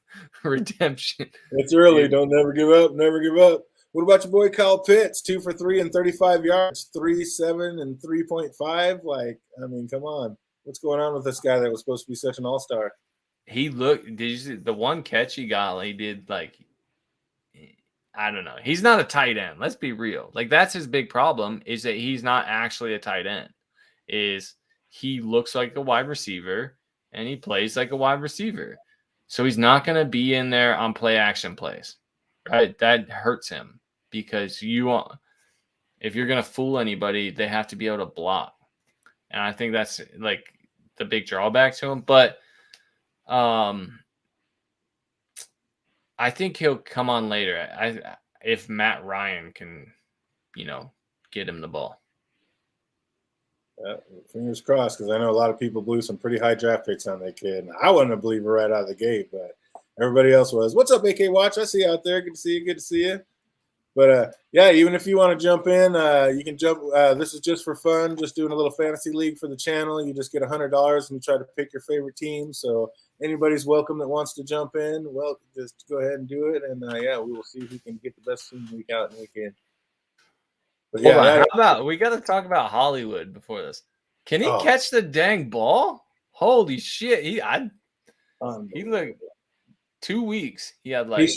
redemption. It's early. Don't never give up. Never give up. What about your boy Kyle Pitts? 2 for 3 and 35 yards, 3.7 and 3.5. Like, I mean, come on. What's going on with this guy that was supposed to be such an all-star? He looked. Did you see the one catch he got? Like, he did, like, I don't know. He's not a tight end. Let's be real. Like, that's his big problem, is that he's not actually a tight end. Is he looks like a wide receiver and he plays like a wide receiver. So he's not going to be in there on play action plays. Right? That hurts him because if you're going to fool anybody, they have to be able to block. And I think that's like the big drawback to him. But I think he'll come on later. If Matt Ryan can, get him the ball. Yeah, fingers crossed, because I know a lot of people blew some pretty high draft picks on that kid. And I wasn't a believer right out of the gate, but everybody else was. What's up, AK Watch? I see you out there. Good to see you. Good to see you. But, yeah, even if you want to jump in, you can jump. This is just for fun, just doing a little fantasy league for the channel. You just get $100 and you try to pick your favorite team. So anybody's welcome that wants to jump in. Well, just go ahead and do it. And, yeah, we will see if we can get the best team week out and week in. But, yeah, how about we got to talk about Hollywood before this. Can he catch the dang ball? Holy shit. He looked 2 weeks. He had like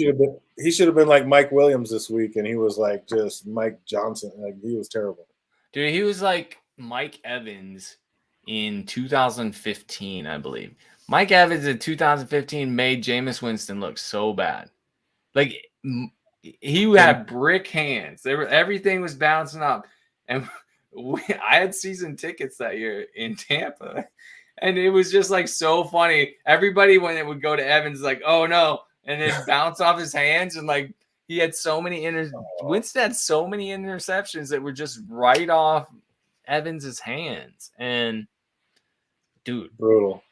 he should have been like Mike Williams this week, and he was like just Mike Johnson. Like, he was terrible. Dude, he was like Mike Evans in 2015, I believe. Mike Evans in 2015 made Jameis Winston look so bad. Like, he had brick hands. Everything was bouncing up. And I had season tickets that year in Tampa. And it was just like so funny. Everybody, when it would go to Evans, like, oh no, and then bounce off his hands. And like, he had so many Winston had so many interceptions that were just right off Evans's hands. And dude, brutal.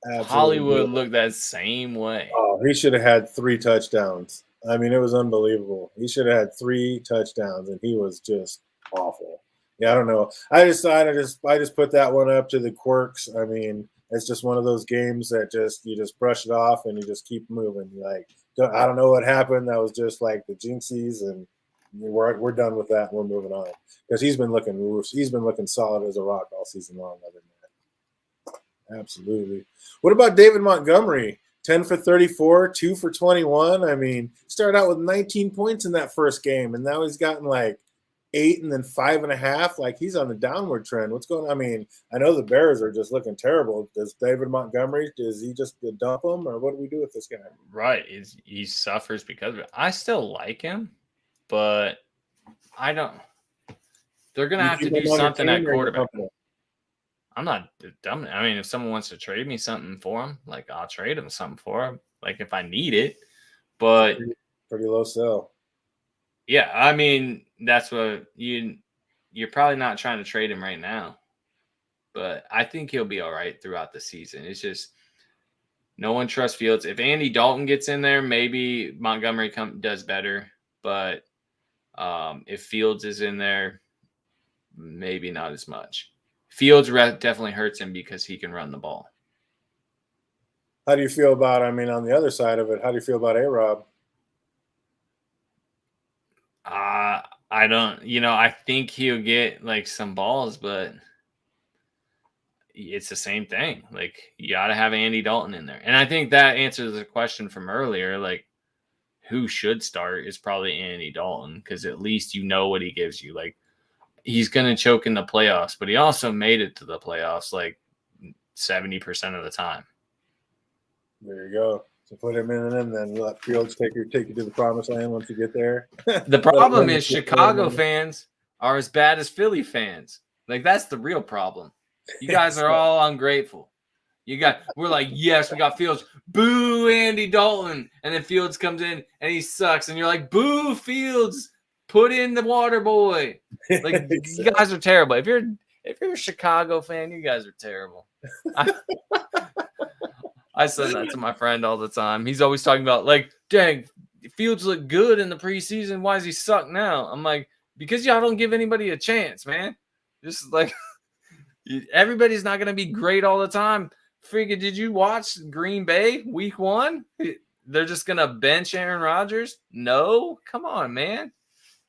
Absolutely Hollywood brutal. looked that same way. Oh, he should have had 3 touchdowns. I mean, it was unbelievable. He should have had 3 touchdowns, and he was just awful. Yeah, I don't know. I just put that one up to the quirks. I mean, it's just one of those games that you just brush it off and you just keep moving. Like, I don't know what happened. That was just like the jinxies, and we're done with that. And we're moving on, because he's been looking solid as a rock all season long. Other than that, absolutely. What about David Montgomery? 10 for 34, 2 for 21. I mean, started out with 19 points in that first game, and now he's gotten like 8 and then 5.5. Like, he's on the downward trend. What's going on? I mean, I know the Bears are just looking terrible. Does David Montgomery, does he just dump him, or what do we do with this guy? Right. He suffers because of it. I still like him, but I don't. They're going to have to do something at quarterback. I'm not dumb. I mean, if someone wants to trade me something for him, like, I'll trade him something for him, like, if I need it. But pretty low sell. Yeah, I mean, that's what you're probably not trying to trade him right now. But I think he'll be all right throughout the season. It's just no one trusts Fields. If Andy Dalton gets in there, maybe Montgomery does better. But if Fields is in there, maybe not as much. Fields definitely hurts him because he can run the ball. How do you feel about, I mean, on the other side of it, how do you feel about A-Rob? I don't, I think he'll get like some balls, but it's the same thing. Like, you got to have Andy Dalton in there. And I think that answers the question from earlier. Like, who should start is probably Andy Dalton, because at least you know what he gives you. Like, he's going to choke in the playoffs, but he also made it to the playoffs like 70% of the time. There you go. So put him in and then let Fields take you to the promised land once you get there. The problem is Chicago fans are as bad as Philly fans. Like, that's the real problem. You guys are all ungrateful. We're like, yes, we got Fields. Boo, Andy Dalton. And then Fields comes in and he sucks. And you're like, boo, Fields. Put in the water boy. Like, exactly. You guys are terrible. If you're a Chicago fan, you guys are terrible. I said that to my friend all the time. He's always talking about, like, dang, Fields look good in the preseason. Why does he suck now? I'm like, because y'all don't give anybody a chance, man. Just like, everybody's not going to be great all the time. Freaking, did you watch Green Bay week 1? They're just going to bench Aaron Rodgers? No. Come on, man.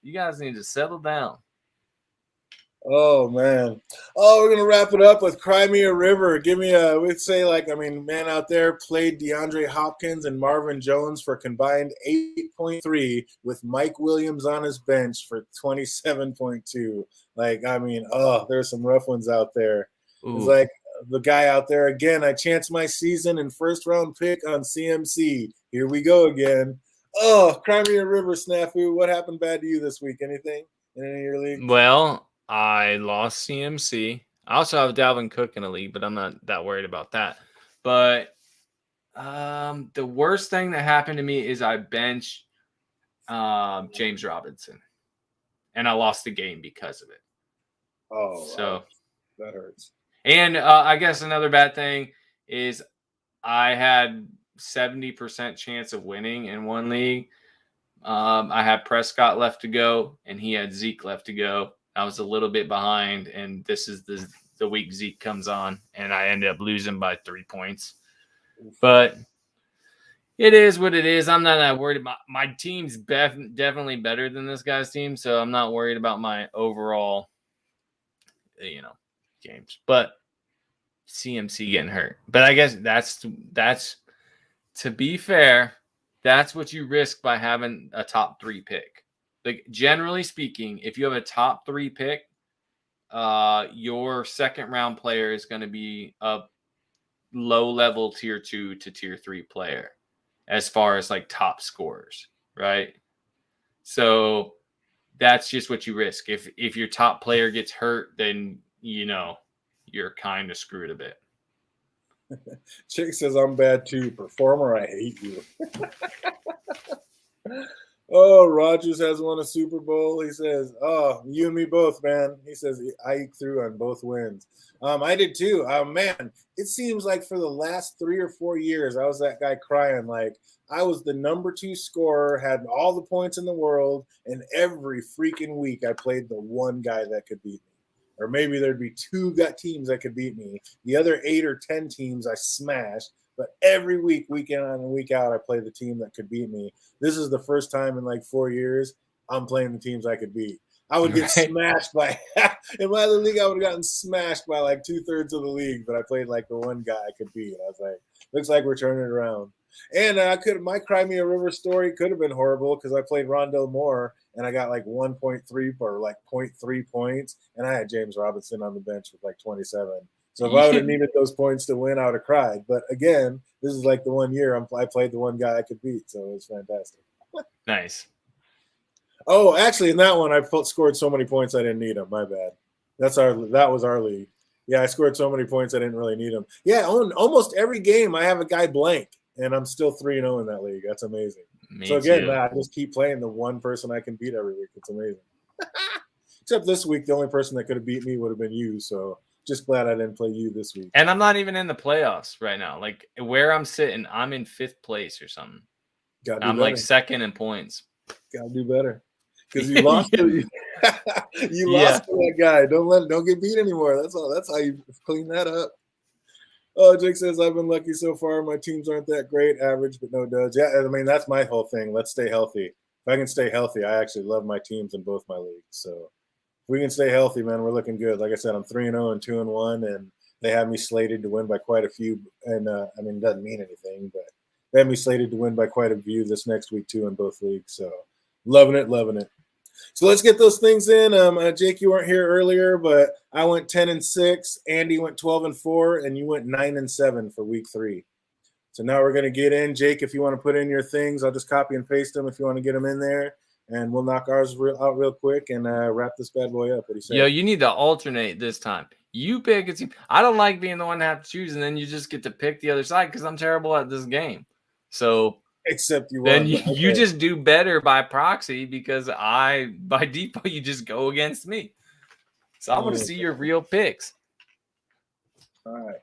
You guys need to settle down. Oh, man. Oh, we're going to wrap it up with Cry Me a River. Give me we'd say, like, I mean, man out there played DeAndre Hopkins and Marvin Jones for combined 8.3 with Mike Williams on his bench for 27.2. Like, I mean, there's some rough ones out there. Ooh. It's like the guy out there, again, I chanced my season and first-round pick on CMC. Here we go again. Oh, Cry Me a River, Snafu. What happened bad to you this week? Anything in any of your leagues? Well, I lost CMC. I also have Dalvin Cook in a league, but I'm not that worried about that. But the worst thing that happened to me is I benched James Robinson, and I lost the game because of it. Oh, so that hurts. And I guess another bad thing is I had 70% chance of winning in one league. I had Prescott left to go, and he had Zeke left to go. I was a little bit behind, and this is the week Zeke comes on, and I ended up losing by 3 points. But it is what it is. I'm not that worried about my team's definitely better than this guy's team, so I'm not worried about my overall, games. But CMC getting hurt. But I guess that's to be fair, that's what you risk by having a top 3 pick. Like, generally speaking, if you have a top 3 pick, your second round player is going to be a low level tier 2 to tier 3 player as far as like top scorers, right? So that's just what you risk. If your top player gets hurt, then you're kind of screwed a bit. Chick says I'm bad too. Performer, I hate you. Oh, Rodgers has won a Super Bowl. He says, "Oh, you and me both, man." He says I eked through on both wins. I did too. Man, it seems like for the last 3 or 4 years, I was that guy crying. Like, I was the number 2 scorer, had all the points in the world, and every freaking week I played the one guy that could beat me. Or maybe there'd be 2 teams that could beat me. The other 8 or 10 teams I smashed. But every week, week in and week out, I play the team that could beat me. This is the first time in like 4 years I'm playing the teams I could beat. I would get smashed by – in my other league, I would have gotten smashed by like 2/3 of the league, but I played like the one guy I could beat. I was like, looks like we're turning it around. And my Cry Me a River story could have been horrible because I played Rondell Moore, and I got like 1.3 or like 0.3 points, and I had James Robinson on the bench with like 27. So if I would have needed those points to win, I would have cried. But again, this is like the 1 year I played the one guy I could beat, so it was fantastic. Nice. Oh, actually, in that one, I scored so many points I didn't need them. My bad. That was our league. Yeah, I scored so many points I didn't really need them. Yeah, almost every game I have a guy blank, and I'm still 3-0 in that league. That's amazing. So again, I just keep playing the one person I can beat every week. It's amazing. Except this week, the only person that could have beat me would have been you. So just glad I didn't play you this week. And I'm not even in the playoffs right now. Like, where I'm sitting, I'm in 5th place or something. I'm like second in points. Gotta do better. Because you lost to lost to that guy. Don't get beat anymore. That's all. That's how you clean that up. Oh, Jake says I've been lucky so far. My teams aren't that great, average, but no duds. Yeah, I mean that's my whole thing. Let's stay healthy. If I can stay healthy, I actually love my teams in both my leagues. So if we can stay healthy, man, we're looking good. Like I said, I'm 3-0 and 2-1, and they have me slated to win by quite a few. And I mean, it doesn't mean anything, but they have me slated to win by quite a few this next week too in both leagues. So loving it. So let's get those things in. Jake, you weren't here earlier, but I went 10-6. Andy went 12-4, and you went 9-7 for week 3. So now we're going to get in. Jake, if you want to put in your things, I'll just copy and paste them if you want to get them in there. And we'll knock ours out real quick and wrap this bad boy up. What do you say? Yo, you need to alternate this time. You pick a team. I don't like being the one to have to choose, and then you just get to pick the other side because I'm terrible at this game. So except you then won. you just do better by proxy because by default, you just go against me. So I want to see your real picks. All right.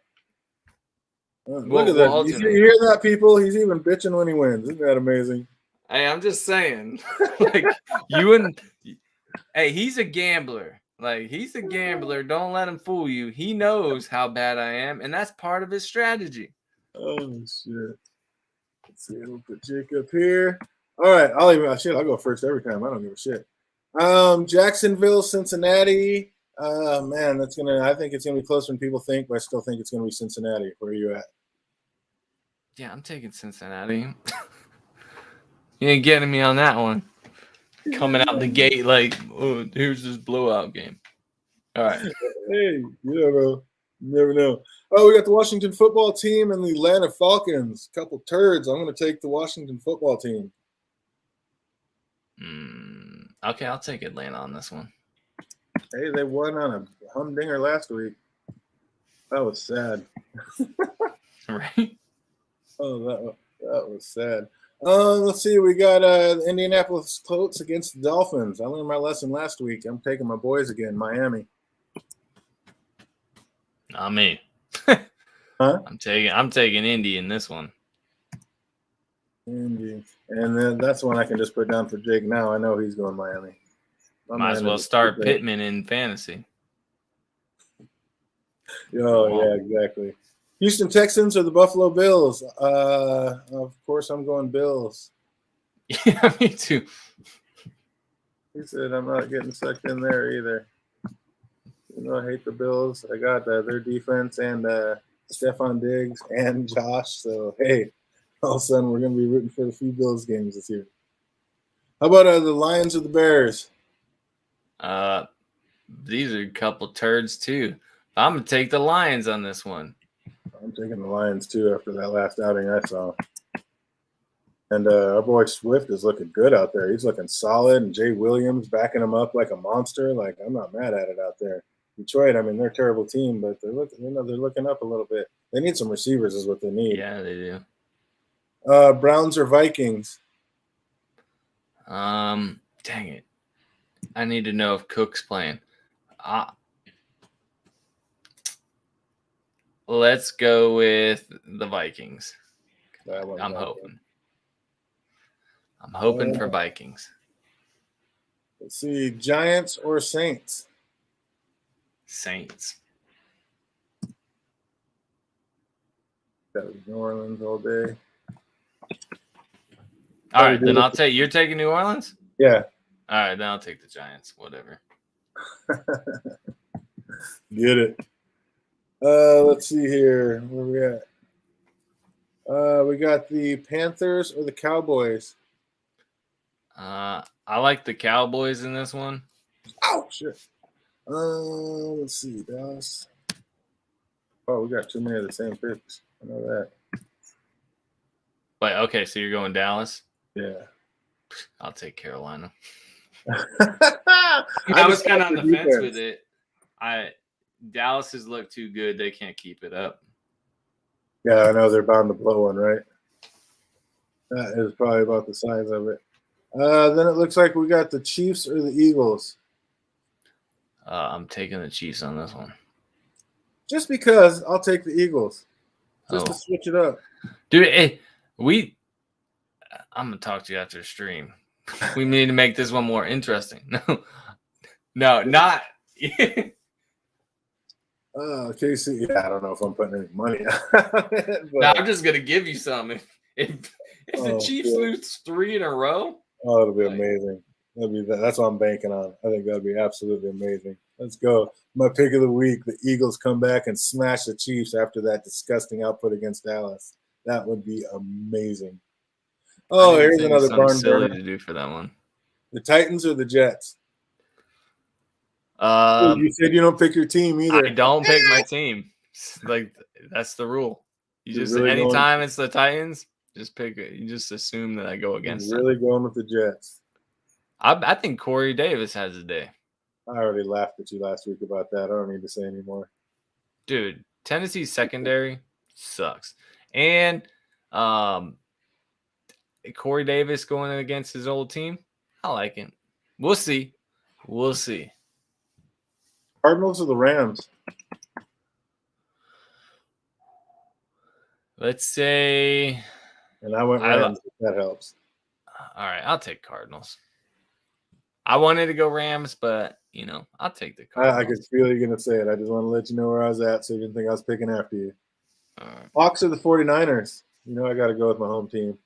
Look at that. You hear that, people? He's even bitching when he wins. Isn't that amazing? Hey, I'm just saying. Like hey, he's a gambler. Like, he's a gambler. Don't let him fool you. He knows how bad I am, and that's part of his strategy. Oh, shit. Let's see. We'll put Jake up here. All right. I'll go first every time. I don't give a shit. Jacksonville, Cincinnati. Man, I think it's going to be closer than people think, but I still think it's going to be Cincinnati. Where are you at? Yeah, I'm taking Cincinnati. You ain't getting me on that one. Coming out the gate like, oh, here's this blowout game. All right. Hey, you never know. Oh, we got the Washington football team and the Atlanta Falcons. Couple turds. I'm going to take the Washington football team. Okay, I'll take Atlanta on this one. Hey, they won on a humdinger last week. That was sad. Right? Oh, that was sad. Let's see. We got the Indianapolis Colts against the Dolphins. I learned my lesson last week. I'm taking my boys again, Miami. Not me. Huh? I'm taking Indy in this one. Indy. And then that's one I can just put down for Jake now. I know he's going Miami. Might as well start Pittman in fantasy. Oh, yeah, exactly. Houston Texans or the Buffalo Bills? Of course, I'm going Bills. Yeah, me too. He said I'm not getting sucked in there either. I hate the Bills. I got their defense and Stephon Diggs and Josh. So, hey, all of a sudden we're going to be rooting for a few Bills games this year. How about the Lions or the Bears? These are a couple turds too. I'm going to take the Lions on this one. I'm taking the Lions, too, after that last outing I saw. And our boy Swift is looking good out there. He's looking solid, and Jay Williams backing him up like a monster. Like, I'm not mad at it out there. Detroit, I mean, they're a terrible team, but they're looking up a little bit. They need some receivers is what they need. Yeah, they do. Browns or Vikings? Dang it. I need to know if Cook's playing. Let's go with the Vikings. I'm hoping for Vikings. Let's see, Giants or Saints? Saints. That was New Orleans all day. All right, then you're taking New Orleans? Yeah. All right, then I'll take the Giants. Whatever. Get it. Let's see here. Where we at? We got the Panthers or the Cowboys. I like the Cowboys in this one. Oh shit. Let's see, Dallas. Oh, we got too many of the same picks. I know that. Wait, okay, so you're going Dallas? Yeah. I'll take Carolina. I was kind of on the fence with it. Dallas has looked too good. They can't keep it up. Yeah, I know they're bound to blow one, right? That is probably about the size of it. Then it looks like we got the Chiefs or the Eagles. I'm taking the Chiefs on this one. Just because I'll take the Eagles. Just to switch it up. Dude, I'm going to talk to you after the stream. We need to make this one more interesting. No, not. KC. Yeah, I don't know if I'm putting any money on it. No, I'm just going to give you some. If the Chiefs lose 3 in a row. Oh, it'll be amazing. That's what I'm banking on. I think that'd be absolutely amazing. Let's go. My pick of the week, the Eagles come back and smash the Chiefs after that disgusting output against Dallas. That would be amazing. Oh, here's another barn silly burner. To do for that one. The Titans or the Jets? You said you don't pick your team either. I don't pick my team. Like, that's the rule. You just anytime it's the Titans, just pick it. You just assume that I go against them. Really going with the Jets. I think Corey Davis has a day. I already laughed at you last week about that. I don't need to say anymore. Dude, Tennessee's secondary sucks. And Corey Davis going against his old team, I like it. We'll see. We'll see. Cardinals or the Rams? Let's say. And I went Rams, if that helps. All right, I'll take Cardinals. I wanted to go Rams, but, I'll take the Cardinals. I could feel you going to say it. I just want to let you know where I was at so you didn't think I was picking after you. All right. Hawks or the 49ers? I got to go with my home team.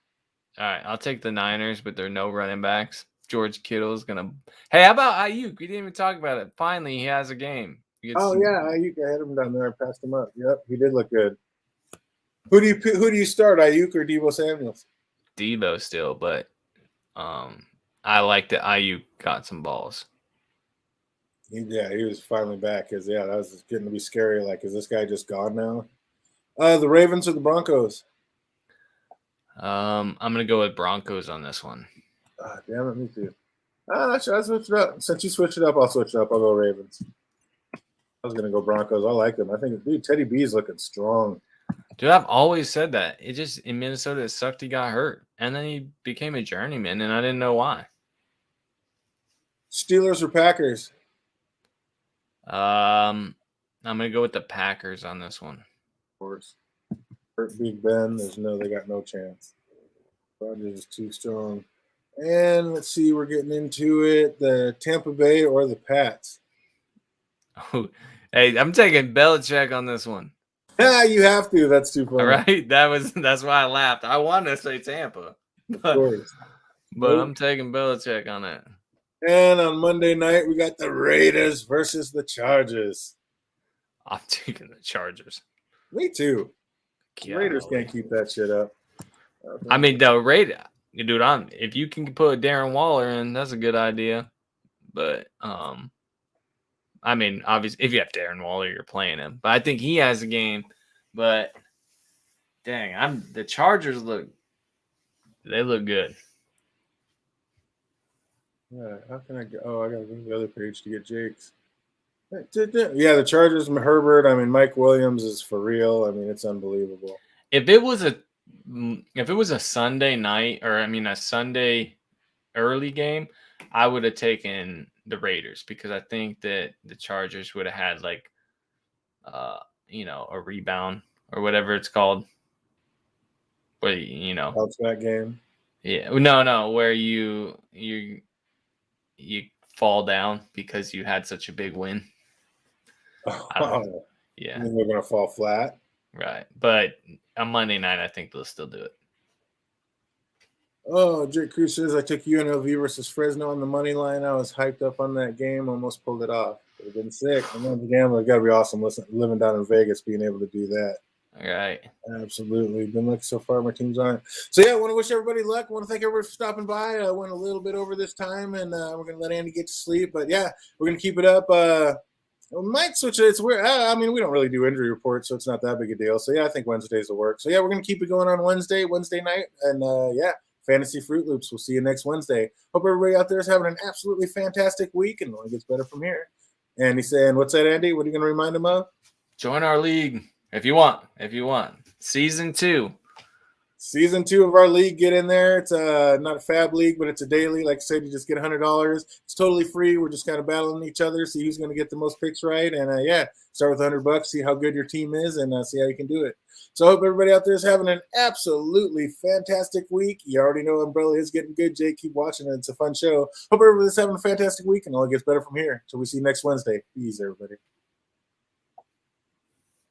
All right, I'll take the Niners, but there are no running backs. George Kittle's going to – hey, how about Ayuk? We didn't even talk about it. Finally, he has a game. Ayuk. I had him down there. I passed him up. Yep, he did look good. Who do you start, Ayuk or Deebo Samuels? Deebo still, but I like that Ayuk got some balls. He was finally back. That was getting to be scary. Like, is this guy just gone now? The Ravens or the Broncos? I'm gonna go with Broncos on this one. Damn it, me too. Should I switch it up? Since you switched it up, I'll switch it up. I'll go Ravens. I was gonna go Broncos. I like them. I think, dude, Teddy B is looking strong. Dude, I've always said that. It just in Minnesota, it sucked. He got hurt, and then he became a journeyman, and I didn't know why. Steelers or Packers? I'm gonna go with the Packers on this one. Of course. Hurt Big Ben. They got no chance. Rodgers is too strong. And let's see, we're getting into it. The Tampa Bay or the Pats? Oh, hey, I'm taking Belichick on this one. You have to. That's too funny. All right, that's why I laughed. I wanted to say Tampa, but I'm taking Belichick on it. And on Monday night, we got the Raiders versus the Chargers. I'm taking the Chargers. Me too. Raiders can't keep that shit up. I mean, the Raiders, dude. If you can put Darren Waller in, that's a good idea. But I mean, obviously, if you have Darren Waller, you're playing him. But I think he has a game. But dang, the Chargers look good. Yeah, how can I go? Oh, I gotta go to the other page to get Jake's. Yeah, the Chargers, Herbert. I mean, Mike Williams is for real. I mean, it's unbelievable. If it was a Sunday night, or a Sunday early game, I would have taken the Raiders because I think that the Chargers would have had like, a rebound or whatever it's called. Where bounce back game. Yeah, no, where you fall down because you had such a big win. Yeah. And then we're going to fall flat. Right. But on Monday night, I think they'll still do it. Oh, Jake Cruz says, I took UNLV versus Fresno on the money line. I was hyped up on that game. Almost pulled it off. Would have been sick. And then the gambler got to be awesome living down in Vegas, being able to do that. All right. Absolutely. Been lucky so far. My team's on it. So, yeah, I want to wish everybody luck. I want to thank everybody for stopping by. I went a little bit over this time, and we're going to let Andy get to sleep. But, yeah, we're going to keep it up. We might switch it. It's weird. I mean, we don't really do injury reports, so it's not that big a deal. So, yeah, I think Wednesdays will work. So, yeah, we're going to keep it going on Wednesday night. And, yeah, Fantasy Fruit Loops. We'll see you next Wednesday. Hope everybody out there is having an absolutely fantastic week, and it only gets better from here. And he's saying, what's that, Andy? What are you going to remind him of? Join our league if you want. Season 2. Season 2 of our league. Get in there. It's not a fab league, but it's a daily. Like I said, you just get $100. It's totally free. We're just kind of battling each other, see who's going to get the most picks right. And, yeah, start with $100, see how good your team is, and see how you can do it. So I hope everybody out there is having an absolutely fantastic week. You already know Umbrella is getting good. Jake, keep watching it. It's a fun show. Hope everybody's having a fantastic week, and all gets better from here. So we see you next Wednesday. Peace, everybody.